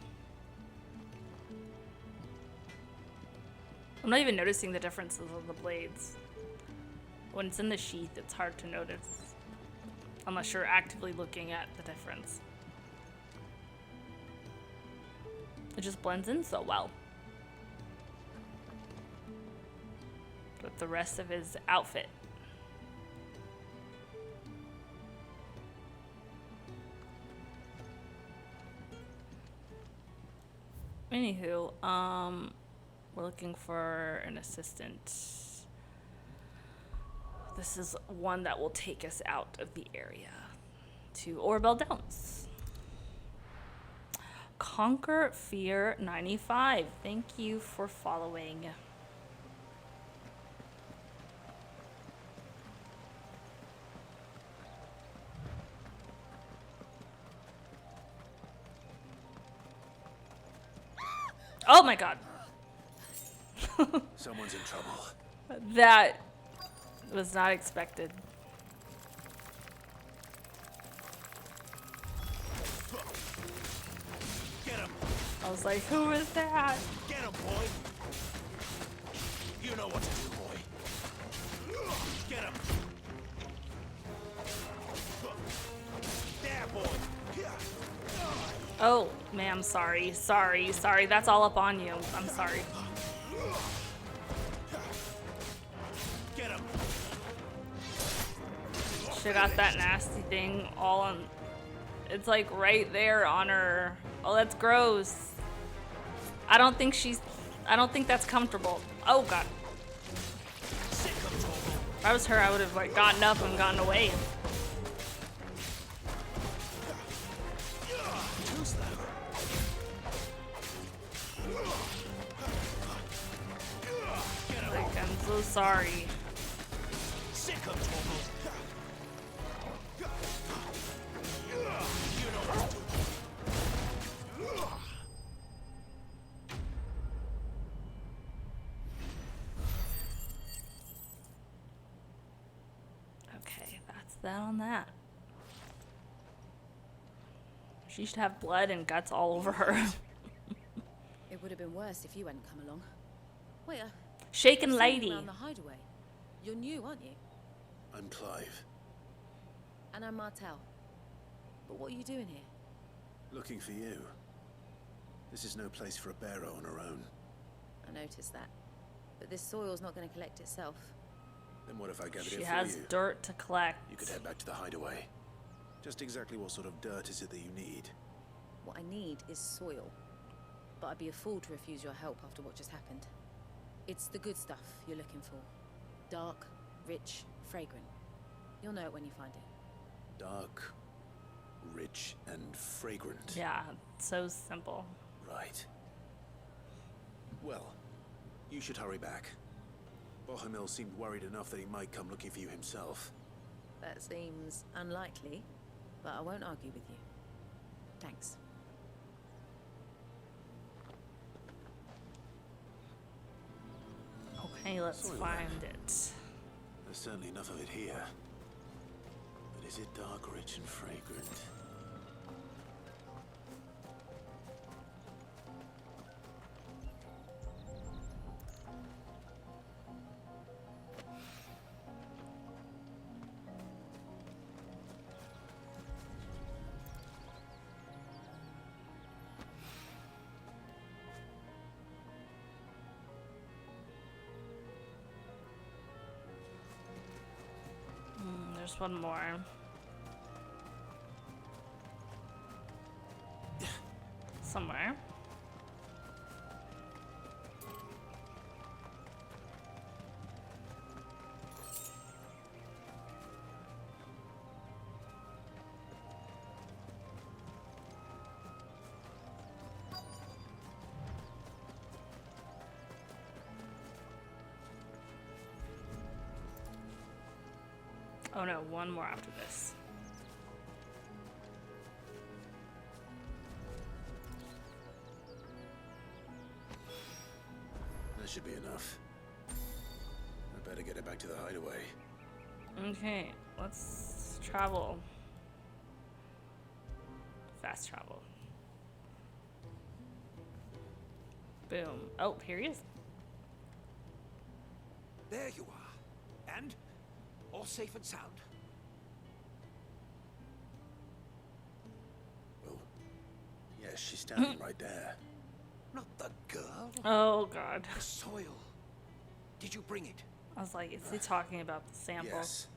I'm not even noticing the differences of the blades. When it's in the sheath, it's hard to notice. Unless you're actively looking at the difference. It just blends in so well. With the rest of his outfit. Anywho, we're looking for an assistant. This is one that will take us out of the area to Orbel Downs. Conquer Fear 95. Thank you for following. Oh my god. someone's in trouble. That was not expected. Get him! I was like, who is that? Get him, boy! You know what to do, boy. Get him! There, boy! Oh, ma'am, sorry. That's all up on you. I'm sorry. Get him! She got that nasty thing all on. It's like right there on her. Oh, that's gross. I don't think that's comfortable. Oh god. If I was her, I would have like gotten up and gotten away. Like, I'm so sorry. Okay, that's that on that. She should have blood and guts all over her. It would have been worse if you hadn't come along. Wait, Shaken I've seen you lady. around the hideaway. You're new, aren't you? I'm Clive. And I'm Martel. But what are you doing here? Looking for you. This is no place for a bearer on her own. I noticed that. But this soil's not going to collect itself. Then what if I gathered She it for has you? dirt to collect. You could head back to the hideaway. Just exactly what sort of dirt is it that you need? What I need is soil. But I'd be a fool to refuse your help after what just happened. It's the good stuff you're looking for. Dark, rich, fragrant. You'll know it when you find it. Dark, rich, and fragrant. Yeah, so simple. Right. Well, you should hurry back. Bohemil seemed worried enough that he might come looking for you himself. That seems unlikely, but I won't argue with you. Thanks. Okay, let's Soil find then. it. There's certainly enough of it here. But is it dark, rich, and fragrant? There's one more. Somewhere. Oh no, one more after this. That should be enough. I better get it back to the hideaway. Okay, let's travel. Fast travel. Boom. Oh, here he is. There you are. And all safe and sound. Well, yes, she's standing right there. Not the girl. Oh god. The soil. Did you bring it? I was like, is he talking about the sample? Yes.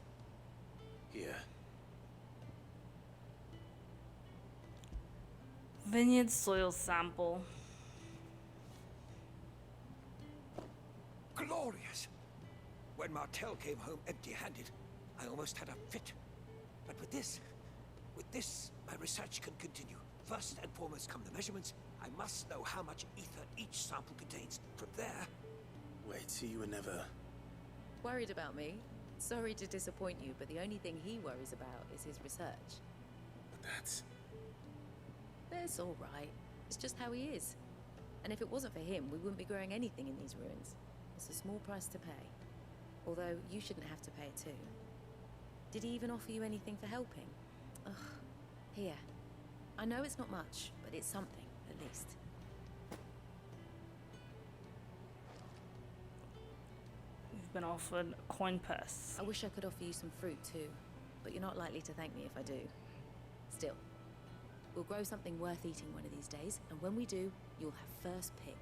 Here. Vineyard soil sample. Glorious! When Martel came home empty-handed, I almost had a fit. But with this, my research can continue. First and foremost come the measurements. I must know how much ether each sample contains. From there... Wait, so you were never... Worried about me? Sorry to disappoint you, but the only thing he worries about is his research. But That's all right. It's just how he is. And if it wasn't for him, we wouldn't be growing anything in these ruins. It's a small price to pay. Although, you shouldn't have to pay it too. Did he even offer you anything for helping? Ugh. Here. I know it's not much, but it's something, at least. You've been offered a coin purse. I wish I could offer you some fruit too, but you're not likely to thank me if I do. Still, we'll grow something worth eating one of these days, and when we do, you'll have first pick.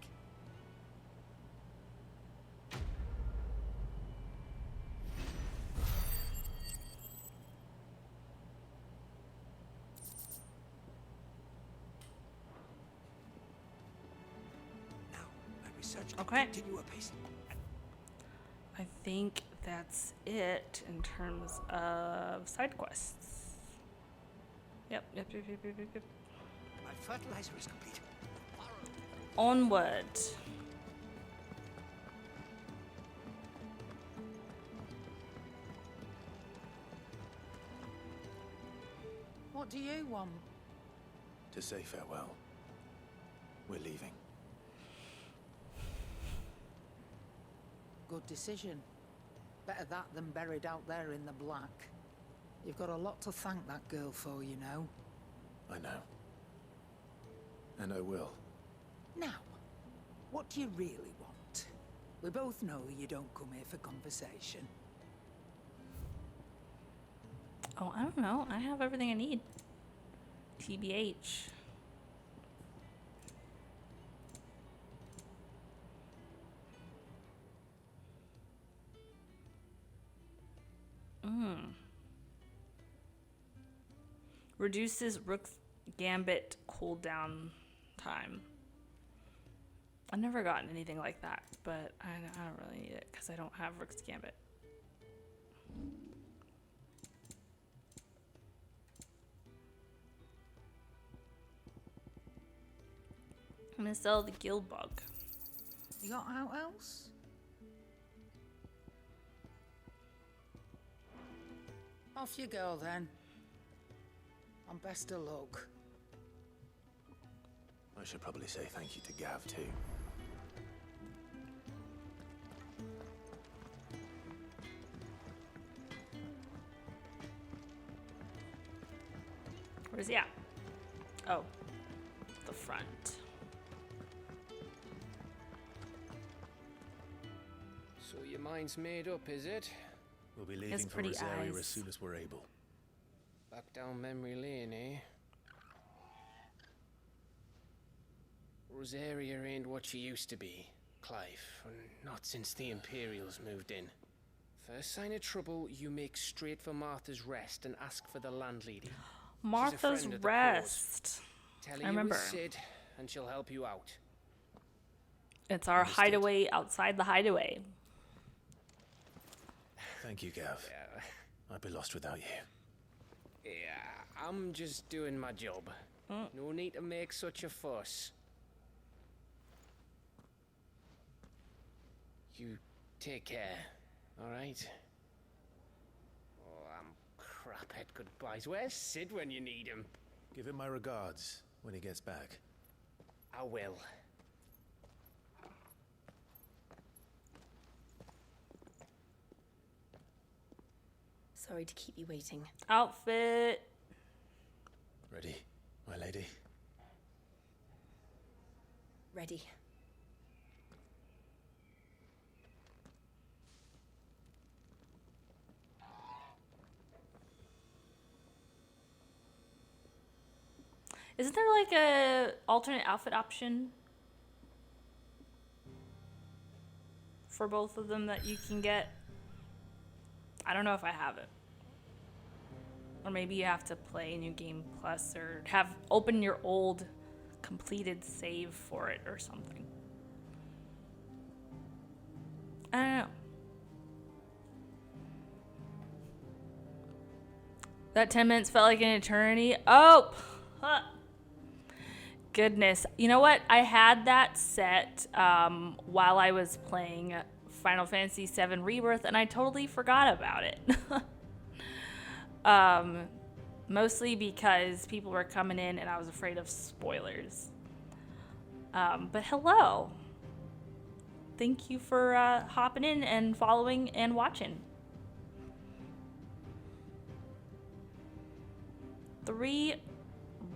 Research Okay. continue apace. I think that's it in terms of side quests. Yep. My fertilizer is complete. Onward. What do you want? To say farewell. We're leaving. Good decision. Better that than buried out there in the black. You've got a lot to thank that girl for, you know. I know. And I will. Now, what do you really want? We both know you don't come here for conversation. Oh, I don't know. I have everything I need. TBH. Reduces Rook's Gambit cooldown time. I've never gotten anything like that, but I don't really need it because I don't have Rook's Gambit. I'm gonna sell the guild bug. You got out else? Off you go then. And best of luck. I should probably say thank you to Gav, too. Where's he at? Oh, the front. So your mind's made up, is it? We'll be leaving for Rosaria as soon as we're able. Back down memory lane, eh? Rosaria ain't what she used to be, Clive, and not since the Imperials moved in. First sign of trouble, you make straight for Martha's Rest and ask for the landlady. Martha's Rest. Tell her I remember. You with Sid, and she'll help you out. It's our hideaway outside the hideaway. Thank you, Gav. I'd be lost without you. Yeah, I'm just doing my job. No need to make such a fuss. You take care, alright? Oh, I'm crap at goodbyes. Where's Sid when you need him? Give him my regards when he gets back. I will. Sorry to keep you waiting. Outfit. Ready, my lady? Ready. Isn't there like a alternate outfit option for both of them that you can get? I don't know if I have it. Or maybe you have to play New Game Plus or open your old completed save for it or something. I don't know. That 10 minutes felt like an eternity. Oh! Huh. Goodness. You know what? I had that set while I was playing Final Fantasy VII Rebirth, and I totally forgot about it. Mostly because people were coming in and I was afraid of spoilers. But hello. Thank you for hopping in and following and watching. 3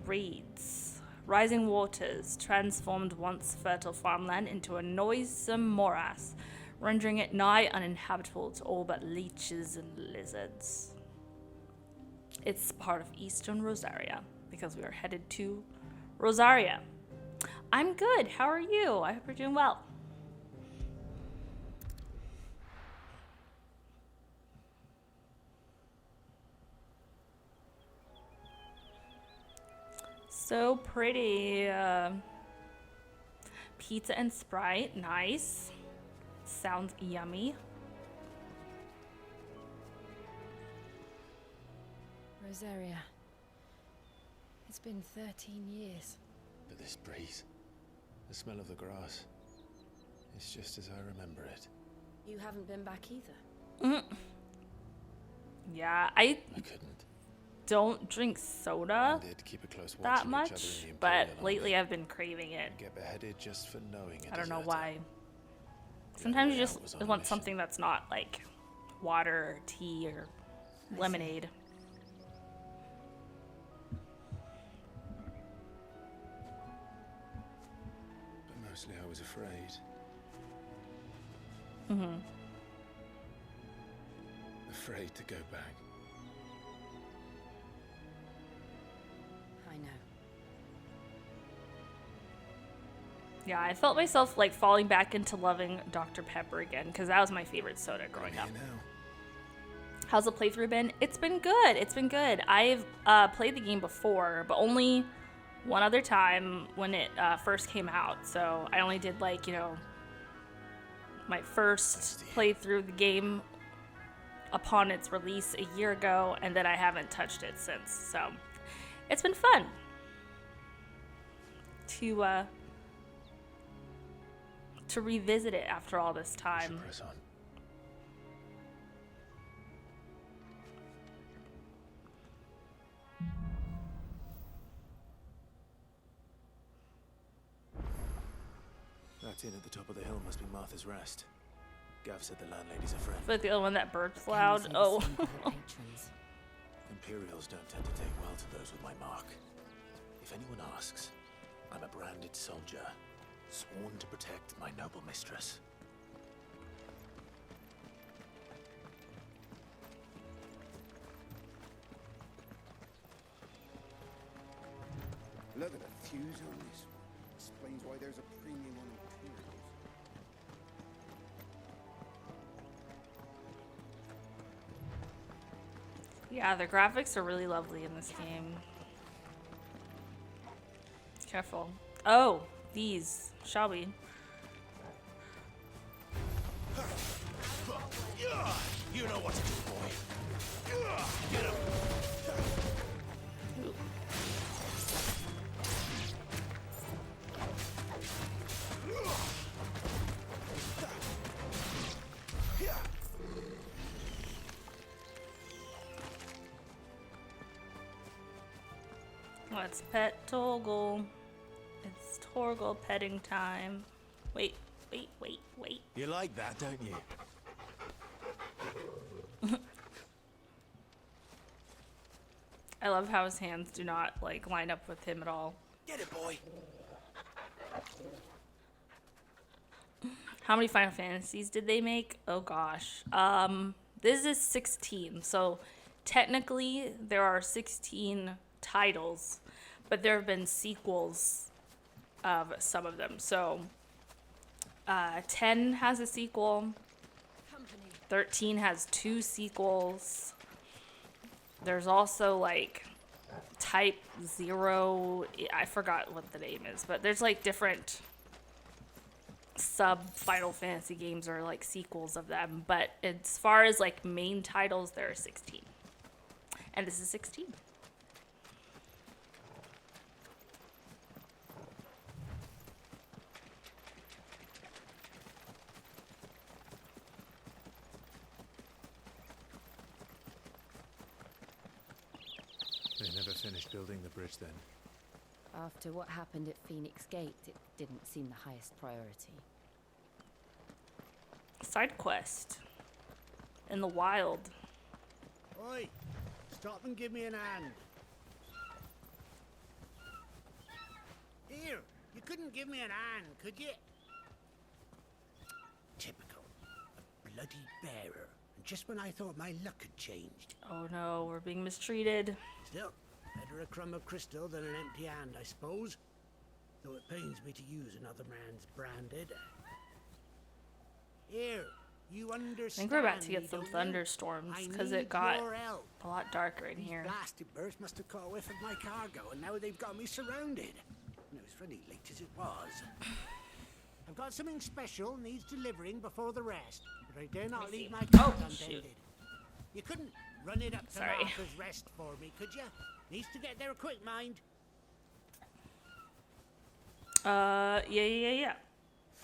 reads. Rising waters transformed once fertile farmland into a noisome morass, rendering it nigh uninhabitable to all but leeches and lizards. It's part of Eastern Rosaria, because we are headed to Rosaria. I'm good. How are you? I hope you're doing well. So pretty. Pizza and Sprite. Nice. Sounds yummy. Rosaria. It's been 13 years. But this breeze, the smell of the grass, it's just as I remember it. You haven't been back either. Yeah, I couldn't. Don't drink soda Did keep a close watch that on each other much, in the but Imperial lately Army. I've been craving it. Get beheaded just for knowing it. I don't know why. Sometimes you just want something that's not like water or tea or lemonade. But mostly I was afraid. Mm-hmm. Afraid to go back. I know. Yeah, I felt myself like falling back into loving Dr. Pepper again because that was my favorite soda growing up. How's the playthrough been? It's been good. It's been good. I've played the game before, but only one other time when it first came out. So I only did like, you know, my first playthrough of the game upon its release a year ago, and then I haven't touched it since. So it's been fun to revisit it after all this time. Press on. That inn at the top of the hill must be Martha's Rest. Gav said the landlady's a friend. But the other one that burps loud. Oh. Imperials don't tend to take well to those with my mark. If anyone asks, I'm a branded soldier, sworn to protect my noble mistress. Look at the fuse on this one. Explains why there's a premium on Imperials. Yeah, the graphics are really lovely in this game. Careful. Oh, these. Shall we? You know what to do, boy. Get him. Let's pet Torgal. It's Torgal petting time. Wait. You like that, don't you? I love how his hands do not like line up with him at all. Get it, boy. How many Final Fantasies did they make? Oh gosh. This is 16. So technically there are 16 titles, but there have been sequels of some of them. So 10 has a sequel. 13 has 2 sequels. There's also like Type 0. I forgot what the name is, but there's like different sub Final Fantasy games or like sequels of them. But as far as like main titles, there are 16. And this is 16. They never finished building the bridge then. After what happened at Phoenix Gate, it didn't seem the highest priority. Side quest. In the wild. Oi! Stop and give me an hand. Here! You couldn't give me an hand, could you? Typical. A bloody bearer. And just when I thought my luck had changed. Oh no, we're being mistreated. Still, better a crumb of crystal than an empty hand, I suppose. Though it pains me to use another man's branded. Here, you understand. I think we're about to get me, some don't you? thunderstorms I because need it got your help. a lot darker in These here. blasted birds must have caught a whiff of my cargo, and now they've got me surrounded. And it was fairly late as it was. I've got something special needs delivering before the rest, but I dare not leave my cart untended. You couldn't run it up to Sorry. Martha's Rest for me, could you? Needs to get there quick, mind. Yeah.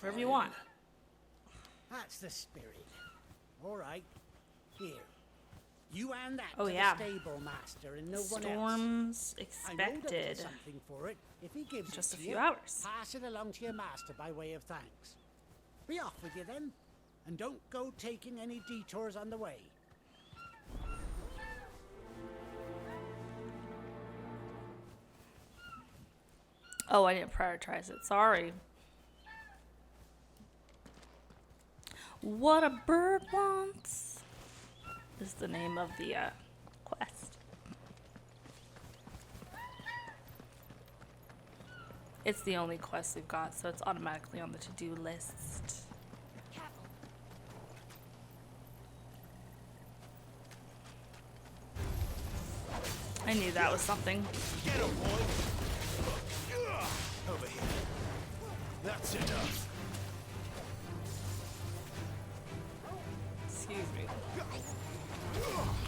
Whatever you want. That's the spirit. All right. Here. You and that Oh, to yeah. the stable master and no one Storms else. I know there's expected. something for it. If he gives Just it a to few you, hours. pass it along to your master by way of thanks. Be off with you then, and don't go taking any detours on the way. Oh, I didn't prioritize it. Sorry. What a Bird Wants is the name of the quest. It's the only quest we've got, so it's automatically on the to-do list. I knew that was something. Get him, boy! Over here. That's enough. Excuse me.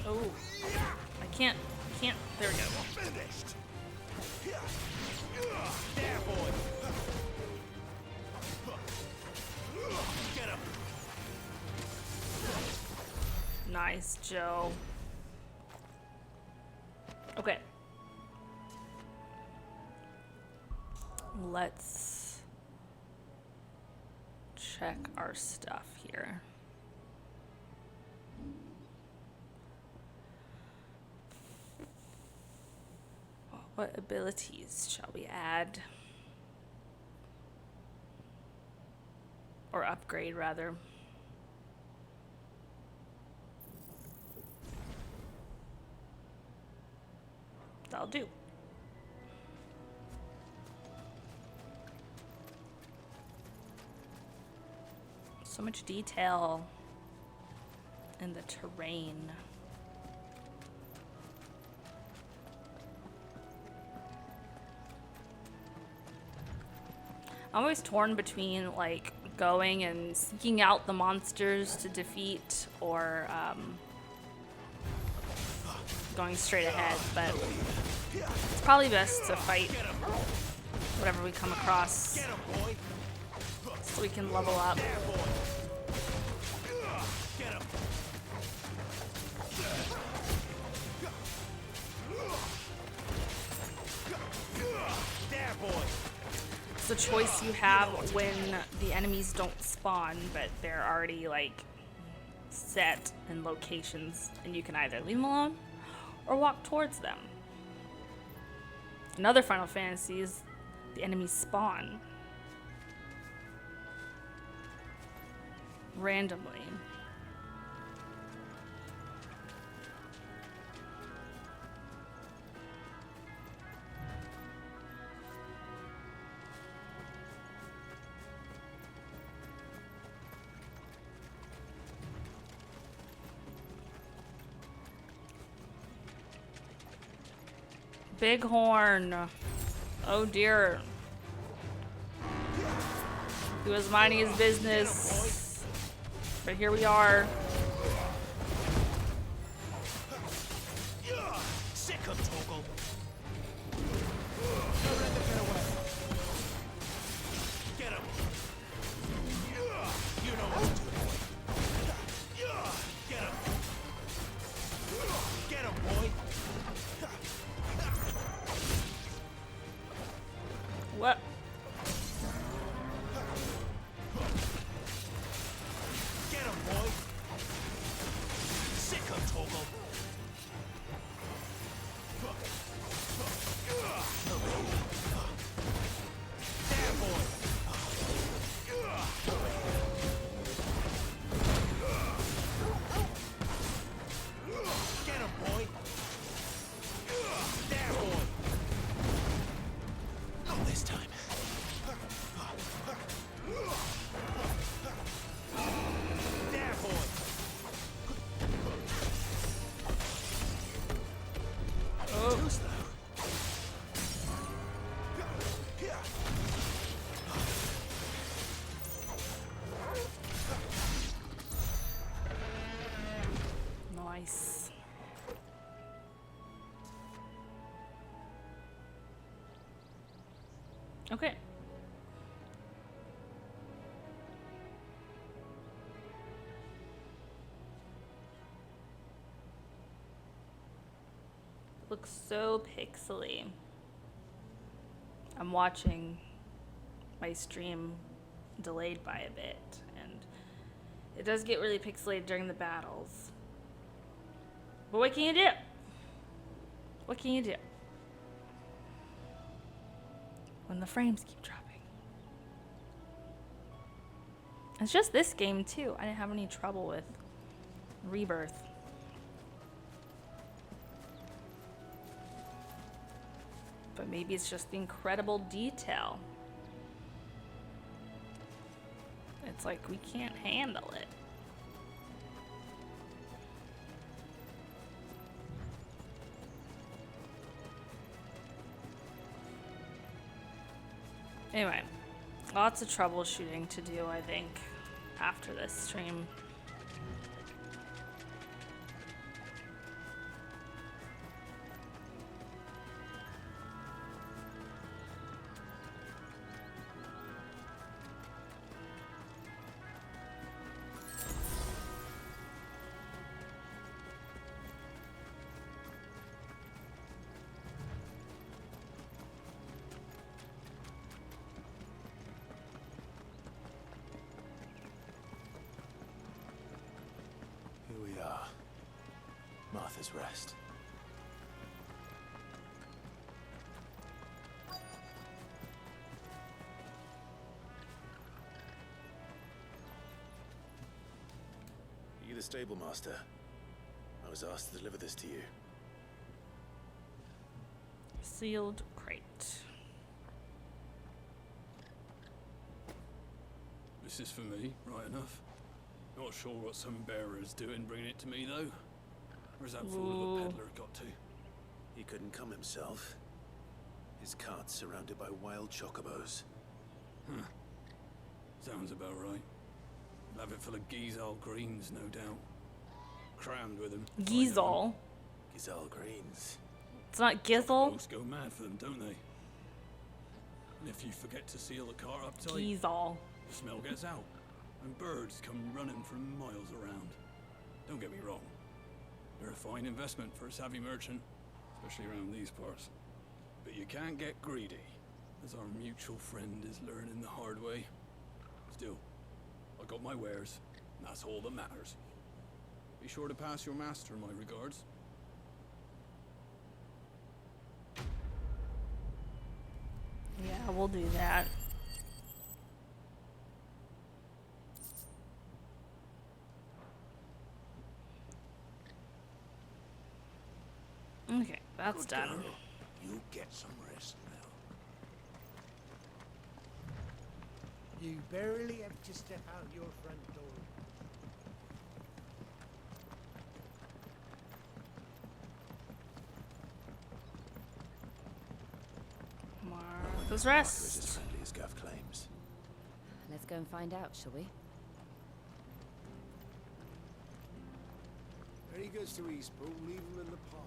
Oh. I can't. There we go. Finished. There, boy. Get him. Nice, Joe. Okay. Let's check our stuff here. What abilities shall we add? Or upgrade, rather. That'll do. So much detail in the terrain. I'm always torn between like going and seeking out the monsters to defeat or going straight ahead, but it's probably best to fight whatever we come across so we can level up. It's a choice you have when the enemies don't spawn, but they're already like set in locations, and you can either leave them alone or walk towards them. In other Final Fantasies, the enemies spawn randomly. Bighorn. Oh dear. He was minding his business. But here we are. Sick of Toggle. Get him. You know what to do, boy. Get him. Get him, boy. What? Get him, boy. Sick of Toggle. There, boy. Get him, boy. There, boy. Not this time. There, boy. Too slow. Nice. Okay. Looks so pixely. I'm watching my stream delayed by a bit, and it does get really pixelated during the battles. But what can you do? What can you do when the frames keep dropping? It's just this game too. I didn't have any trouble with Rebirth. But maybe it's just the incredible detail. It's like we can't handle it. Anyway, lots of troubleshooting to do, I think, after this stream. Martha's Rest. Are you the stable master? I was asked to deliver this to you. Sealed crate. This is for me, right enough. Not sure what some bearer's doing bringing it to me, though. Where's that fool of a peddler got to? He couldn't come himself. His cart's surrounded by wild chocobos. Huh. Sounds about right. He'll have it full of Gizal greens, no doubt. Crammed with them. Gizal? Gizal greens. It's not Gizzle? Folks go mad for them, don't they? And if you forget to seal the cart up tight, Gizal. the smell gets out, and birds come running from miles around. Don't get me wrong. They're a fine investment for a savvy merchant, especially around these parts. But you can't get greedy, as our mutual friend is learning the hard way. Still, I got my wares, and that's all that matters. Be sure to pass your master my regards. Yeah, we'll do that. Okay, that's Good done. girl. You get some rest now. You barely have to step out your front door. Martha's Martha is as Rest. friendly as Gav claims. Let's go and find out, shall we? When he goes to Eastpool, leave him in the pod.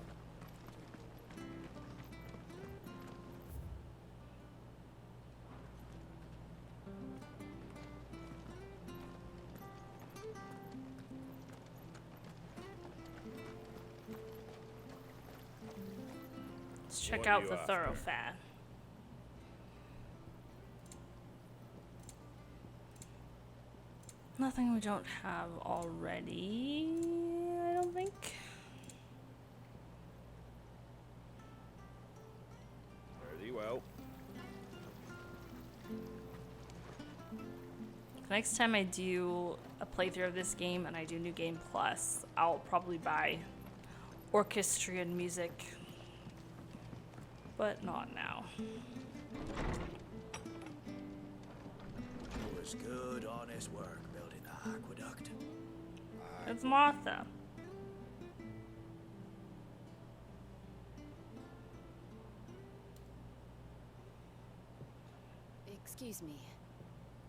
Let's check What are out you the after? thoroughfare. Nothing we don't have already, I don't think. Very well. Next time I do a playthrough of this game and I do New Game Plus, I'll probably buy orchestrion music, but not now. It was good, honest work building the aqueduct. It's Martha. Excuse me.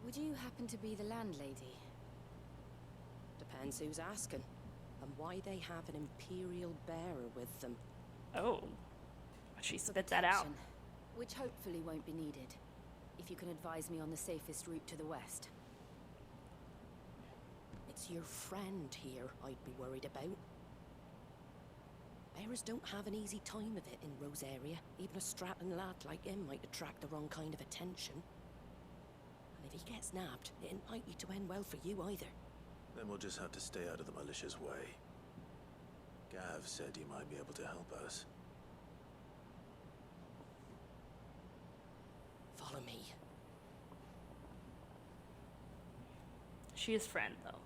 Would you happen to be the landlady? Depends who's asking, and why they have an Imperial bearer with them. Oh. She For spit that out. protection, which hopefully won't be needed. If you can advise me on the safest route to the west. It's your friend here I'd be worried about. Bearers don't have an easy time of it in Rose area. Even a Stratton lad like him might attract the wrong kind of attention. And if he gets nabbed, it ain't likely to end well for you either. Then we'll just have to stay out of the malicious way. Gav said he might be able to help us. Follow me. She is friend, though.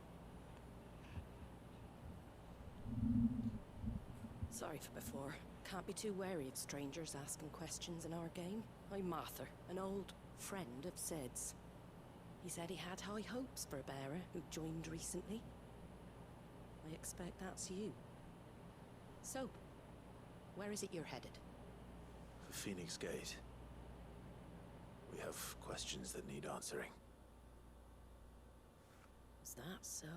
Sorry for before. Can't be too wary of strangers asking questions in our game. I'm Martha, an old friend of Sid's. He said he had high hopes for a bearer who joined recently. I expect that's you. So, where is it you're headed? For Phoenix Gate. We have questions that need answering. Is that so?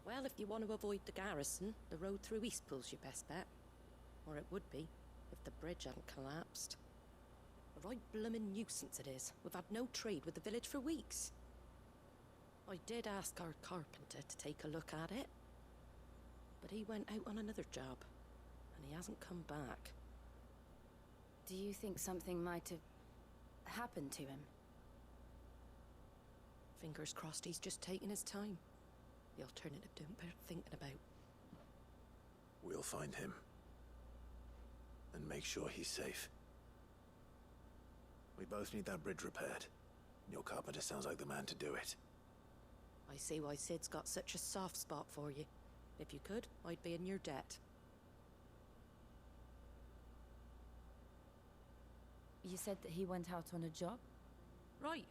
Well, if you want to avoid the garrison, the road through Eastpool's your best bet. Or it would be, if the bridge hadn't collapsed. A right bloomin' nuisance it is. We've had no trade with the village for weeks. I did ask our carpenter to take a look at it, but he went out on another job, and he hasn't come back. Do you think something might have happened to him? Fingers crossed he's just taking his time. The alternative don't bear thinking about. We'll find him. And make sure he's safe. We both need that bridge repaired. Your carpenter sounds like the man to do it. I see why Sid's got such a soft spot for you. If you could, I'd be in your debt. You said that he went out on a job? Right.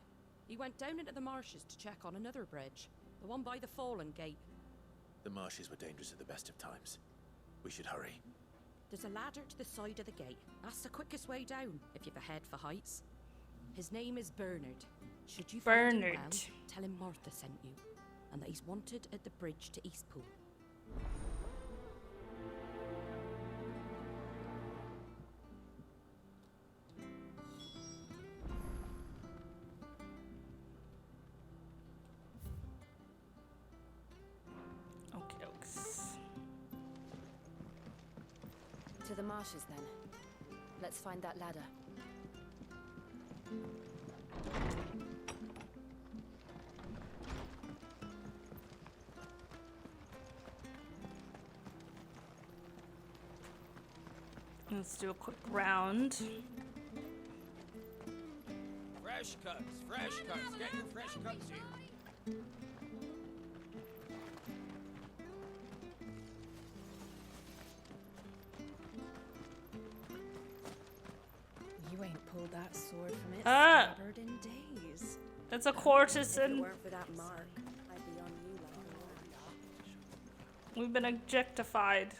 He went down into the marshes to check on another bridge. The one by the Fallen Gate. The marshes were dangerous at the best of times. We should hurry. There's a ladder to the side of the gate. That's the quickest way down, if you've a head for heights. His name is Bernard. Should you find him well, tell him Martha sent you, and that he's wanted at the bridge to Eastpool. Okie dokes. To the marshes, then. Let's find that ladder. Let's do a quick round. Fresh cuts, get your fresh cuts here. You ain't pulled that sword from its Ah! scabbard in days. That's a If it courtesan. weren't for that mark, I'd be on you like a We've been objectified.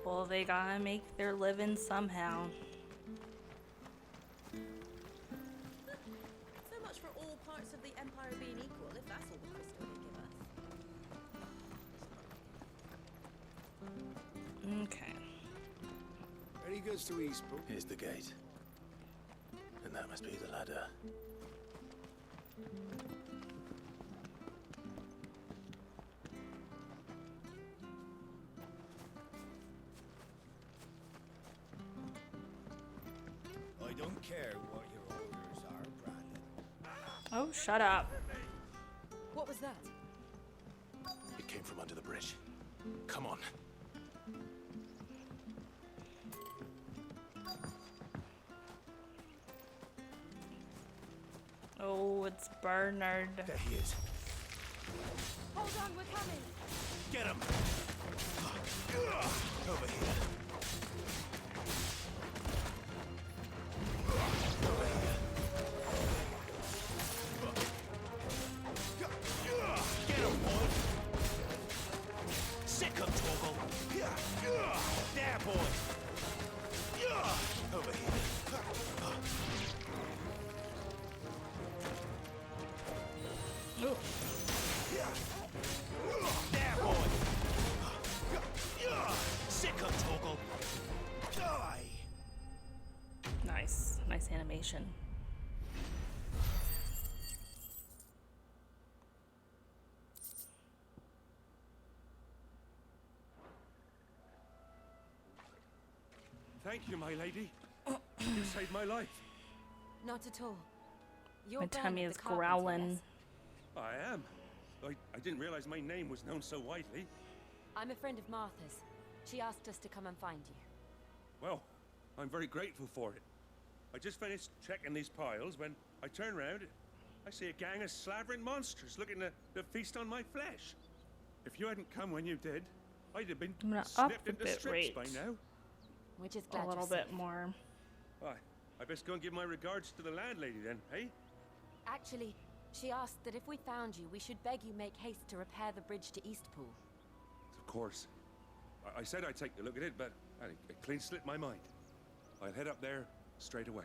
Well, they gotta make their living somehow. So much for all parts of the Empire being equal, if that's all the crystal they give us. Okay. Ready goes to Eastpool. Here's the gate. And that must be the ladder. I don't care what your orders are, Brandon. Oh, shut up. What was that? It came from under the bridge. Come on. Oh, it's Bernard. There he is. Hold on, we're coming. Get him! Over here. Get him, boy! Sick him, Torgal! There, boy! Over here. Ooh. There, boy! Sick him, Torgal! Die! Nice. Nice animation. Thank you, my lady. You saved my life. Not at all. You're My tummy Bernard is the carpenter, growling. yes? I am. I didn't realize my name was known so widely. I'm a friend of Martha's. She asked us to come and find you. Well, I'm very grateful for it. I just finished checking these piles when I turn round. I see a gang of slavering monsters looking to feast on my flesh. If you hadn't come when you did, I'd have been I'm gonna up snipped the into bit strips rate. by now. We're just glad A little you're bit safe. more. Why, I best go and give my regards to the landlady then, eh? Actually, she asked that if we found you, we should beg you make haste to repair the bridge to Eastpool. Of course. I said I'd take a look at it, but it clean slipped my mind. I'll head up there straight away.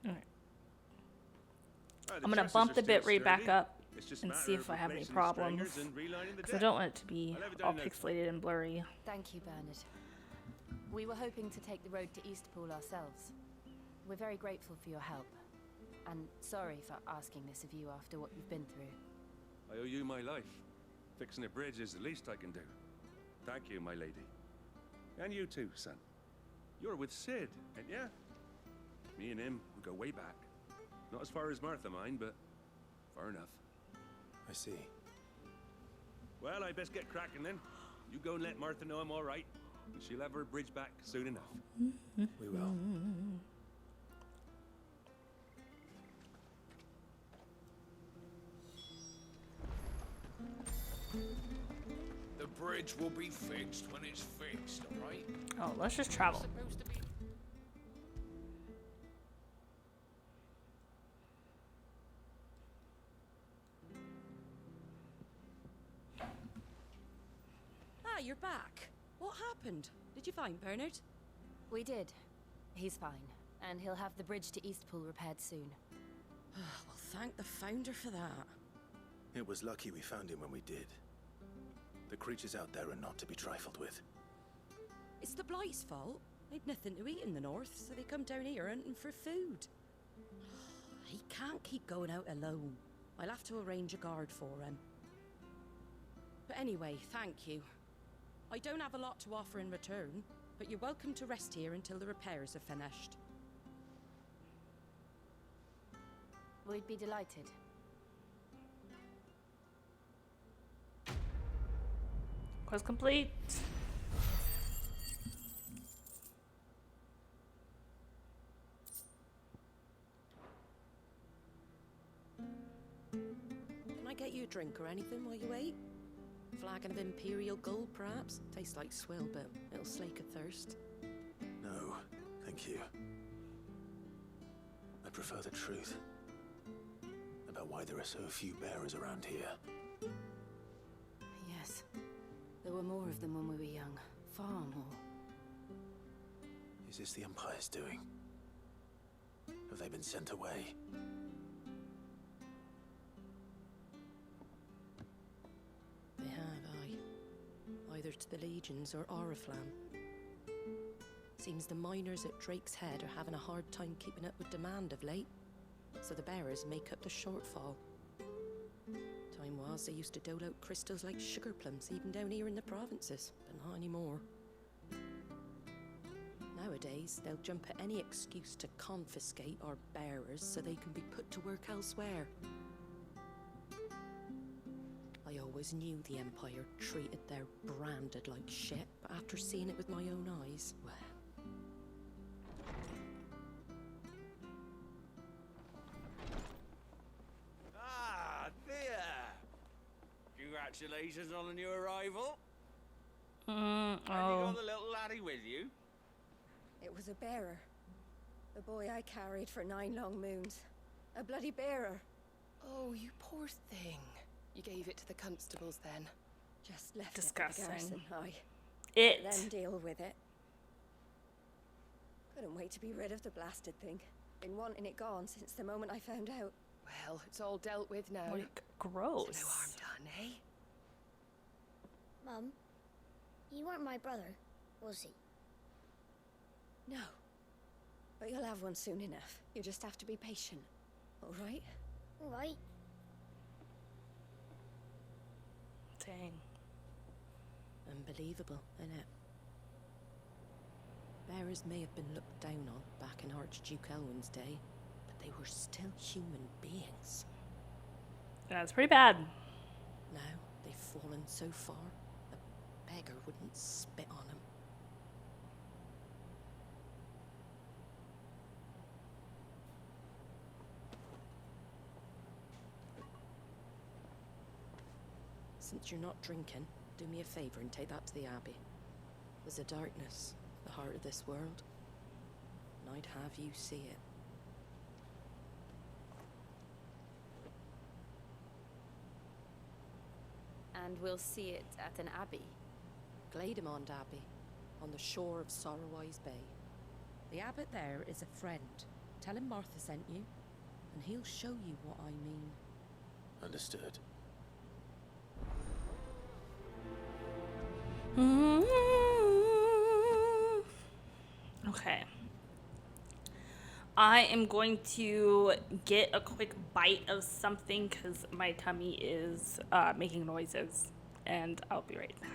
Alright. The I'm gonna trusses bump are the still bit rate back sturdy. up It's just a and matter see of if I have any replacing the problems. stringers and relining the Because I deck. don't want it to be I'll have it all done next pixelated and blurry. Thank you, Bernard. We were hoping to take the road to Eastpool ourselves. We're very grateful for your help. And sorry for asking this of you after what you've been through. I owe you my life. Fixing a bridge is the least I can do. Thank you, my lady. And you too, son. You're with Sid, ain't ya? Me and him, we go way back. Not as far as Martha, mind, but far enough. I see. Well, I best get cracking then. You go and let Martha know I'm all right, and she'll have her bridge back soon enough. We will. The bridge will be fixed when it's fixed, alright? Oh, let's just travel. Supposed to be. Ah, you're back. What happened? Did you find Bernard? We did. He's fine. And he'll have the bridge to Eastpool repaired soon. Well, thank the Founder for that. It was lucky we found him when we did. The creatures out there are not to be trifled with. It's the Blight's fault. They'd nothing to eat in the north, so they come down here hunting for food. He can't keep going out alone. I'll have to arrange a guard for him. But anyway, thank you. I don't have a lot to offer in return, but you're welcome to rest here until the repairs are finished. We'd be delighted. Quest complete. Can I get you a drink or anything while you wait? Flagon of Imperial Gold, perhaps? Tastes like swill, but it'll slake a thirst. No, thank you. I prefer the truth. About why there are so few bearers around here. Yes. There were more of them when we were young. Far more. Is this the Empire's doing? Have they been sent away? They have, aye. Either to the Legions or Oriflamme. Seems the miners at Drake's Head are having a hard time keeping up with demand of late, so the bearers make up the shortfall. Time was they used to dole out crystals like sugar plums even down here in the provinces, but not anymore. Nowadays, they'll jump at any excuse to confiscate our bearers so they can be put to work elsewhere. I always knew the Empire treated their branded like shit, but after seeing it with my own eyes, well... Ah, there! Congratulations on the new arrival. Have you got the little laddie with you? It was a bearer. The boy I carried for 9 long moons. A bloody bearer. Oh, you poor thing. You gave it to the constables then. Just left Disgusting. it at the garrison, aye. It. Let them deal with it. Couldn't wait to be rid of the blasted thing. Been wanting it gone since the moment I found out. Well, it's all dealt with now. Like, gross. So no harm done, eh? Mum, he weren't my brother, was he? No. But you'll have one soon enough. You just have to be patient. All right? All right. Dang. Unbelievable, innit? Bearers may have been looked down on back in Archduke Elwin's day, but they were still human beings. That's pretty bad. Now, they've fallen so far, a beggar wouldn't spit on them. Since you're not drinking, do me a favor and take that to the Abbey. There's a darkness at the heart of this world, and I'd have you see it. And we'll see it at an abbey. Glademond Abbey, on the shore of Sorrowwise Bay. The abbot there is a friend. Tell him Martha sent you, and he'll show you what I mean. Understood. Okay. I am going to get a quick bite of something because my tummy is making noises, and I'll be right back.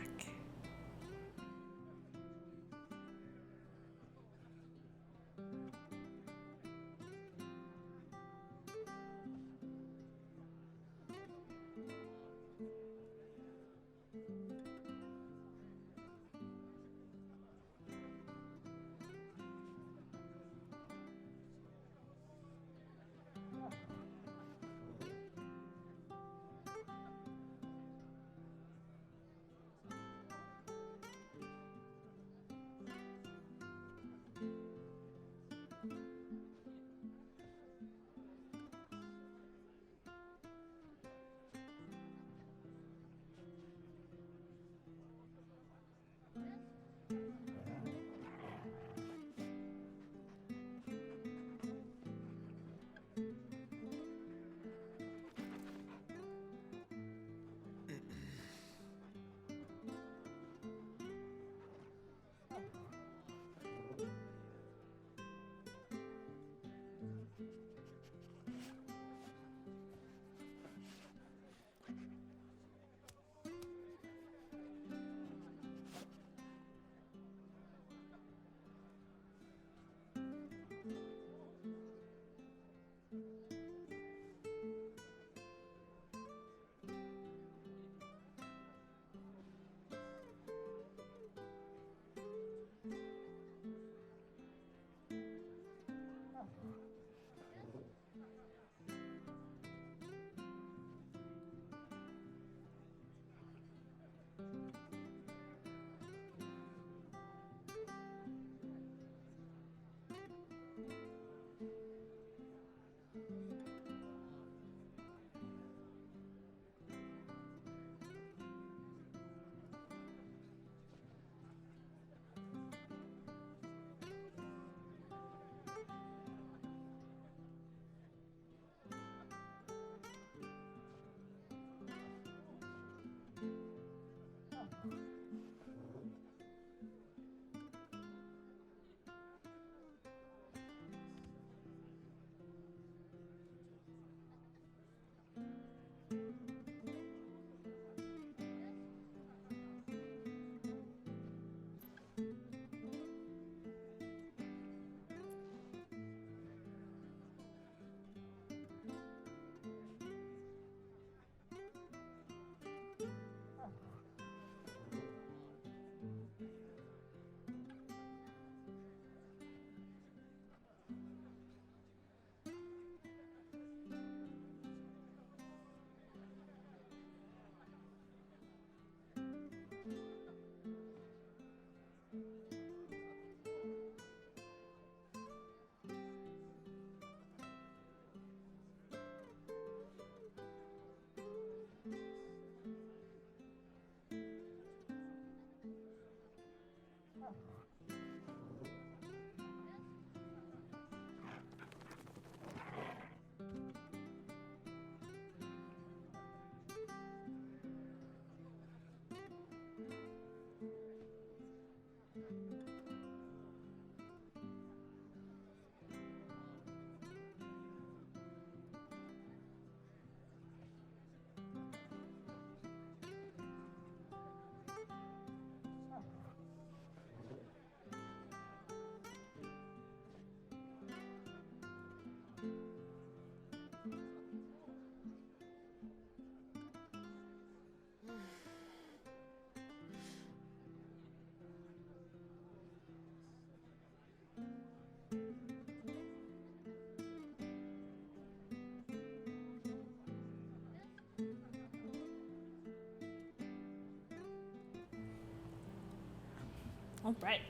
All right.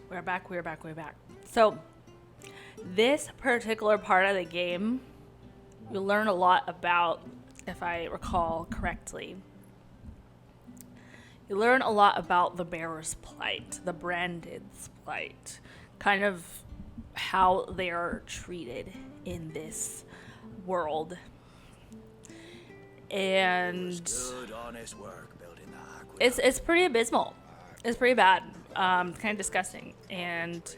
We're back. So, this particular part of the game, you learn a lot about, if I recall correctly, you learn a lot about the bearer's plight, the branded's plight, kind of how they are treated in this world. And Good, honest work building the aqueduct. it's pretty abysmal. It's pretty bad. Kind of disgusting. And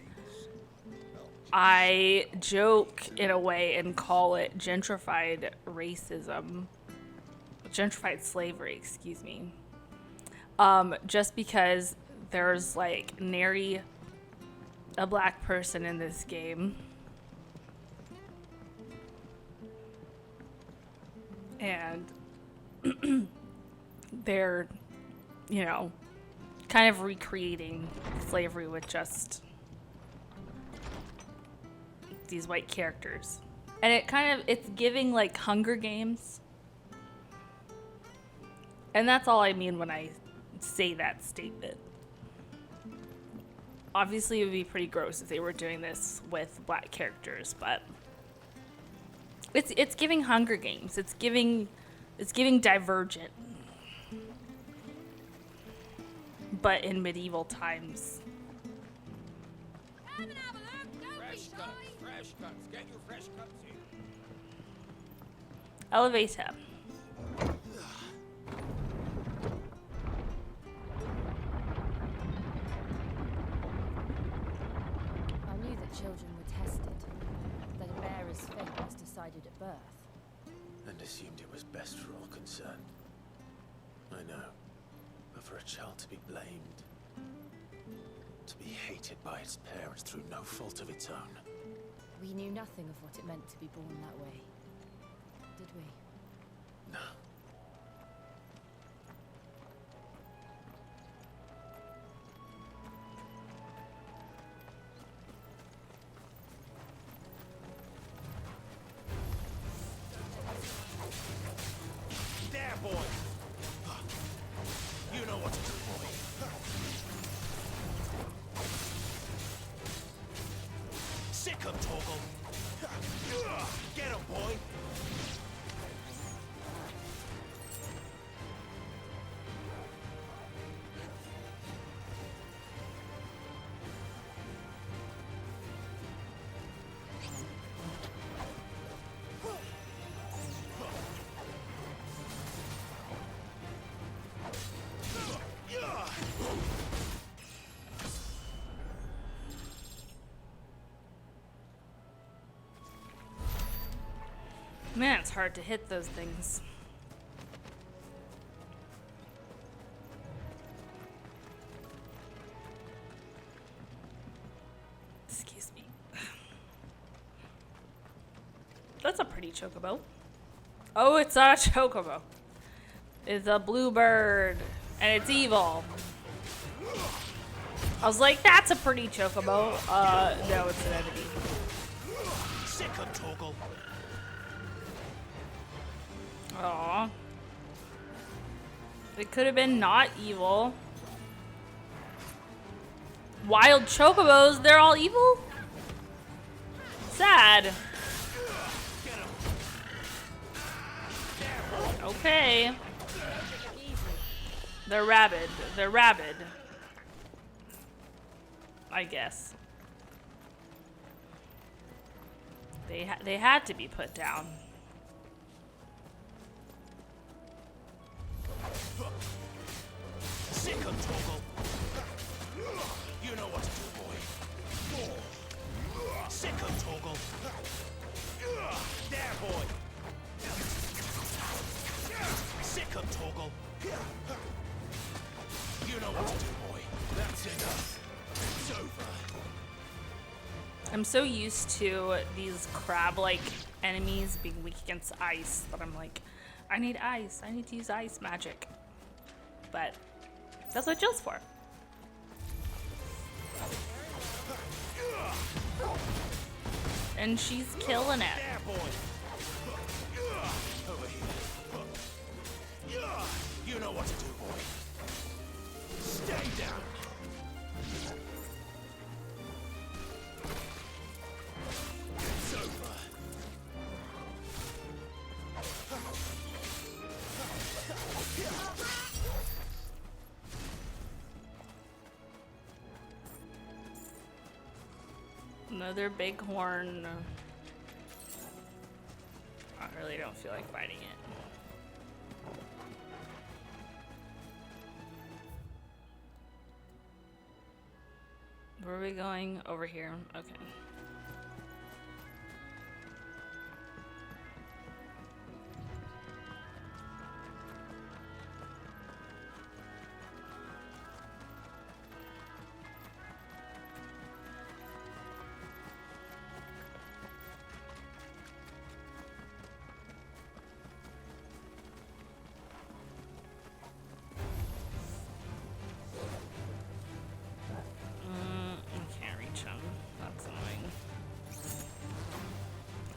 I joke in a way and call it gentrified racism. Gentrified slavery, excuse me. Just because there's like nary a black person in this game. And they're, you know, kind of recreating slavery with just these white characters. And it's giving like Hunger Games. And that's all I mean when I say that statement. Obviously, it would be pretty gross if they were doing this with black characters, but it's giving Hunger Games. It's giving Divergent, but in medieval times. Fresh cuts. Get your fresh cuts here. Elevator. I knew that children were tested, that a bearer's fate was decided at birth. And assumed it was best for all concerned. I know. But for a child to be blamed, to be hated by its parents through no fault of its own. We knew nothing of what it meant to be born that way, did we? No. There, boy! You know what to do, boy. Sick him, Torgal! Get him, boy! Man, it's hard to hit those things. Excuse me. That's a pretty chocobo. Oh, it's not a chocobo. It's a bluebird, and it's evil. I was like, that's a pretty chocobo. No, it's an enemy. Sick him, Torgal! Aw. It could have been not evil. Wild chocobos, they're all evil? Sad. Okay. They're rabid. They're rabid. I guess. They had to be put down. Sick him, Torgal! You know what to do, boy. Sick him, Torgal! There, boy! Sick him, Torgal! You know what to do, boy. That's enough. It's over. I'm so used to these crab-like enemies being weak against ice that I'm like, I need ice. I need to use ice magic. But that's what Jill's for. And she's killing it. There, boy. Over here. You know what to do, boy. Stay down. Another bighorn. I really don't feel like fighting it. Where are we going? Over here. Okay.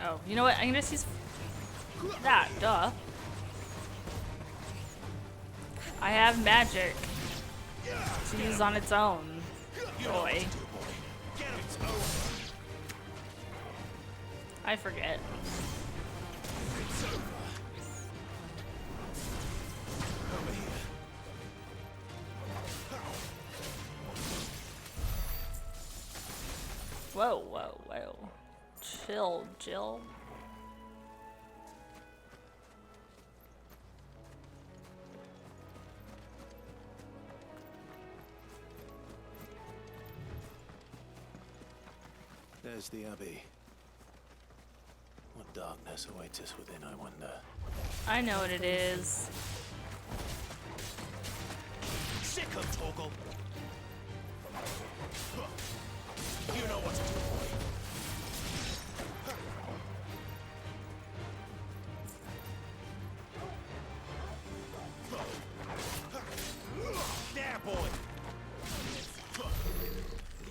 Oh, you know what? I'm gonna use that. Duh. I have magic to use on its own. Boy. I forget. Whoa, whoa, whoa. Chill, Jill. There's the Abbey. What darkness awaits us within, I wonder? I know what it is. Sick of Torgal. You know what to do, boy. There, boy.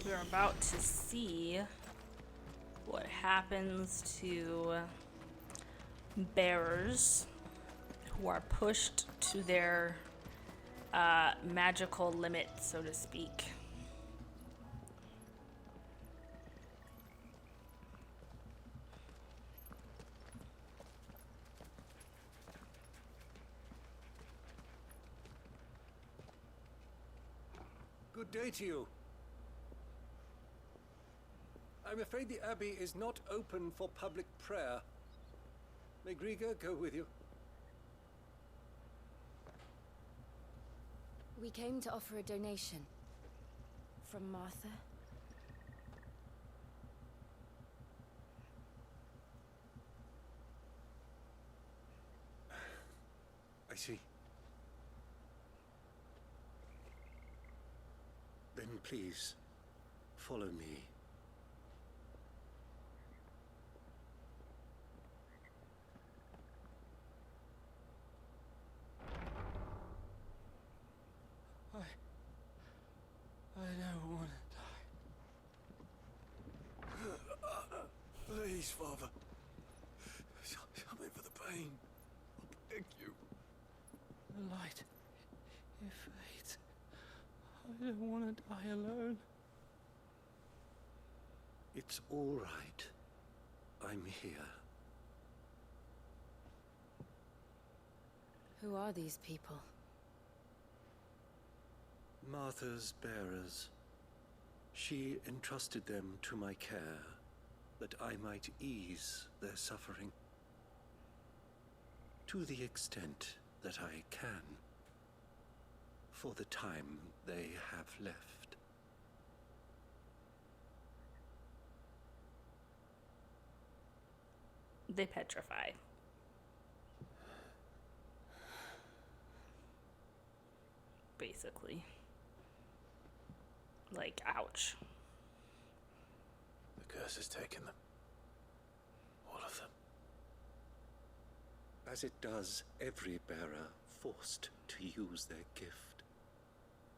We're about to see what happens to bearers who are pushed to their magical limit, so to speak. Good day to you. I'm afraid the Abbey is not open for public prayer. May Griga go with you? We came to offer a donation. From Martha. I see. Then please, follow me. I never want to die. Please, Father. Help me for the pain. I beg you. The light. It fades. I don't want to die alone. It's all right. I'm here. Who are these people? Martha's bearers. She entrusted them to my care, that I might ease their suffering. To the extent that I can. For the time they have left. They petrify. Basically. Like, ouch. The curse has taken them. All of them. As it does every bearer forced to use their gift.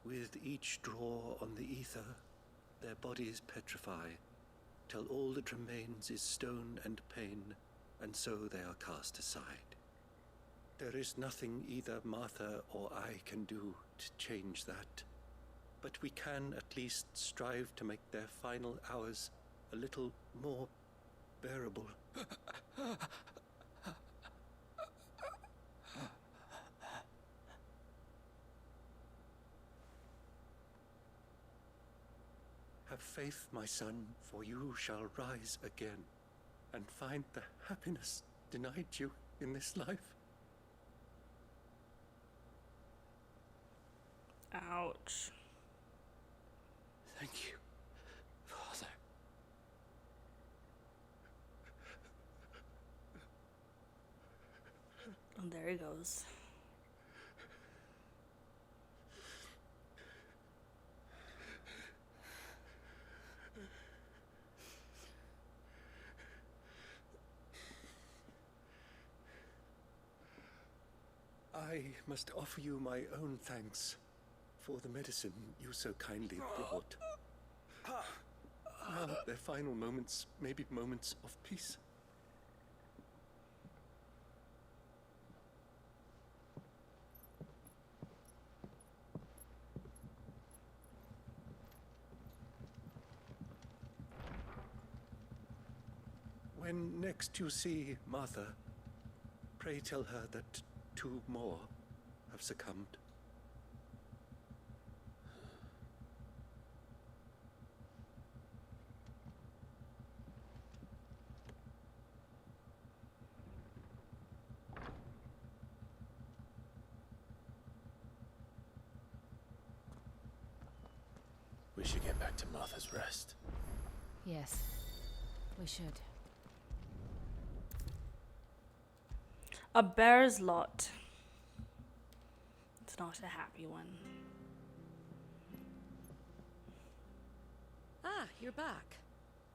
With each draw on the ether, their bodies petrify, till all that remains is stone and pain, and so they are cast aside. There is nothing either Martha or I can do to change that, but we can at least strive to make their final hours a little more bearable. Have Have faith, my son, for you shall rise again and find the happiness denied you in this life. Ouch. Thank you, Father. And there he goes. I must offer you my own thanks for the medicine you so kindly brought. Now, their final moments may be moments of peace. When next you see Martha, pray tell her that 2 more have succumbed. We should get back to Martha's Rest. Yes, we should. A bear's lot. It's not a happy one. Ah, you're back.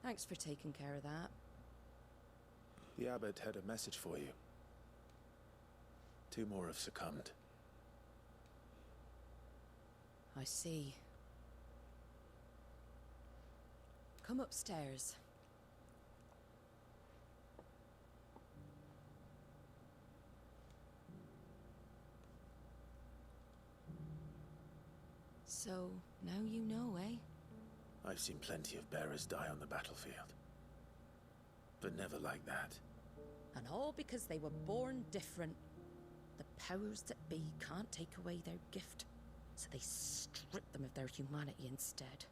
Thanks for taking care of that. The abbot had a message for you. 2 more have succumbed. I see. Come upstairs. So, now you know, eh? I've seen plenty of bearers die on the battlefield. But never like that. And all because they were born different. The powers that be can't take away their gift, so they strip them of their humanity instead.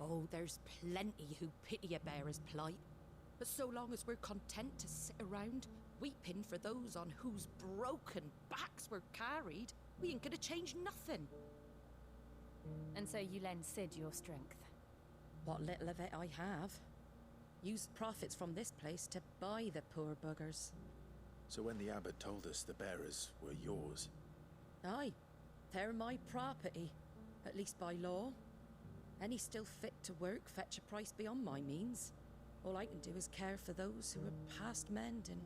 Oh, there's plenty who pity a bearer's plight. But so long as we're content to sit around, weeping for those on whose broken backs we're carried, we ain't gonna change nothing. And so you lend Sid your strength? What little of it I have. Used profits from this place to buy the poor buggers. So when the abbot told us the bearers were yours... Aye, they're my property, at least by law. Any still fit to work fetch a price beyond my means. All I can do is care for those who are past mending.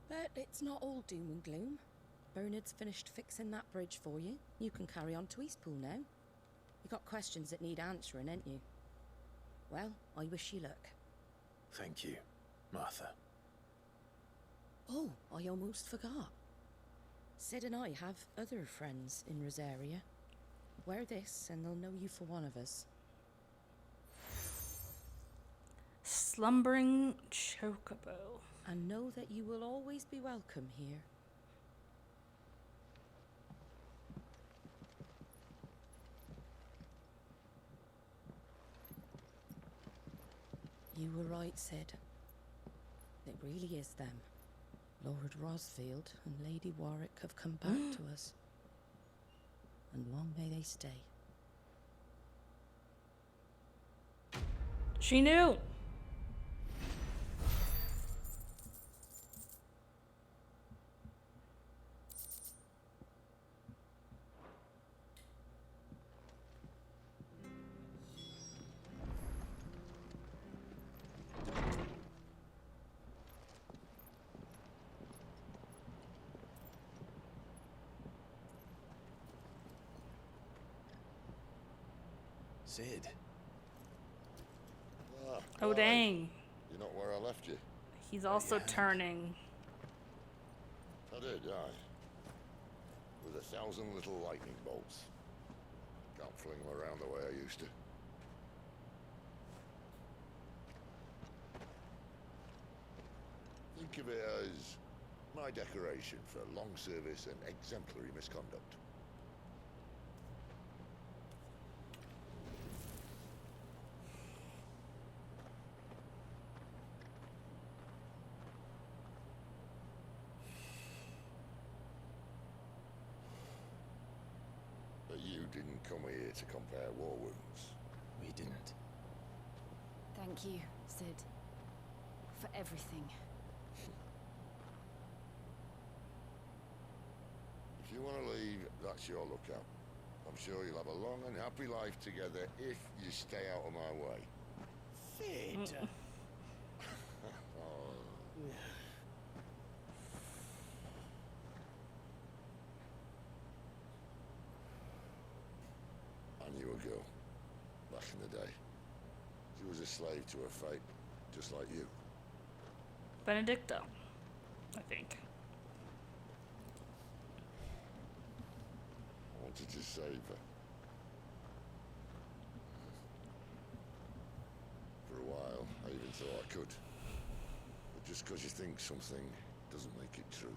But it's not all doom and gloom. Bernard's finished fixing that bridge for you. You can carry on to Eastpool now. You got questions that need answering, ain't you? Well, I wish you luck. Thank you, Martha. Oh, I almost forgot. Sid and I have other friends in Rosaria. Wear this and they'll know you for one of us. Slumbering chocobo. And know that you will always be welcome here. You were right, Sid. It really is them. Lord Rosfield and Lady Warwick have come back to us. And long may they stay. She knew. Sid. Oh, dang. You're not where I left you. He's also turning. I did, aye. With 1,000 little lightning bolts. Can't fling them around the way I used to. Think of it as my decoration for long service and exemplary misconduct. But you didn't come here to compare war wounds. We didn't. Thank you, Sid. For everything. If you want to leave, that's your lookout. I'm sure you'll have a long and happy life together if you stay out of my way. Sid! Oh. I knew a girl, back in the day. She was a slave to her fate, just like you. Benedicto, I think. I wanted to save her. For a while, I even thought I could. But just because you think something doesn't make it true.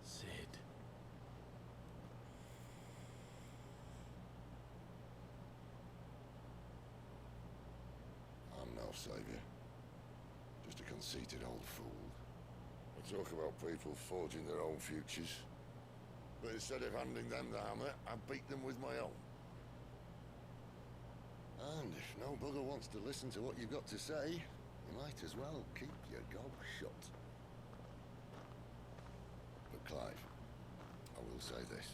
Sid. I'm no savior. Just a conceited old fool. I talk about people forging their own futures. But instead of handing them the hammer, I beat them with my own. And if no bugger wants to listen to what you've got to say, you might as well keep your gob shut. But Clive, I will say this.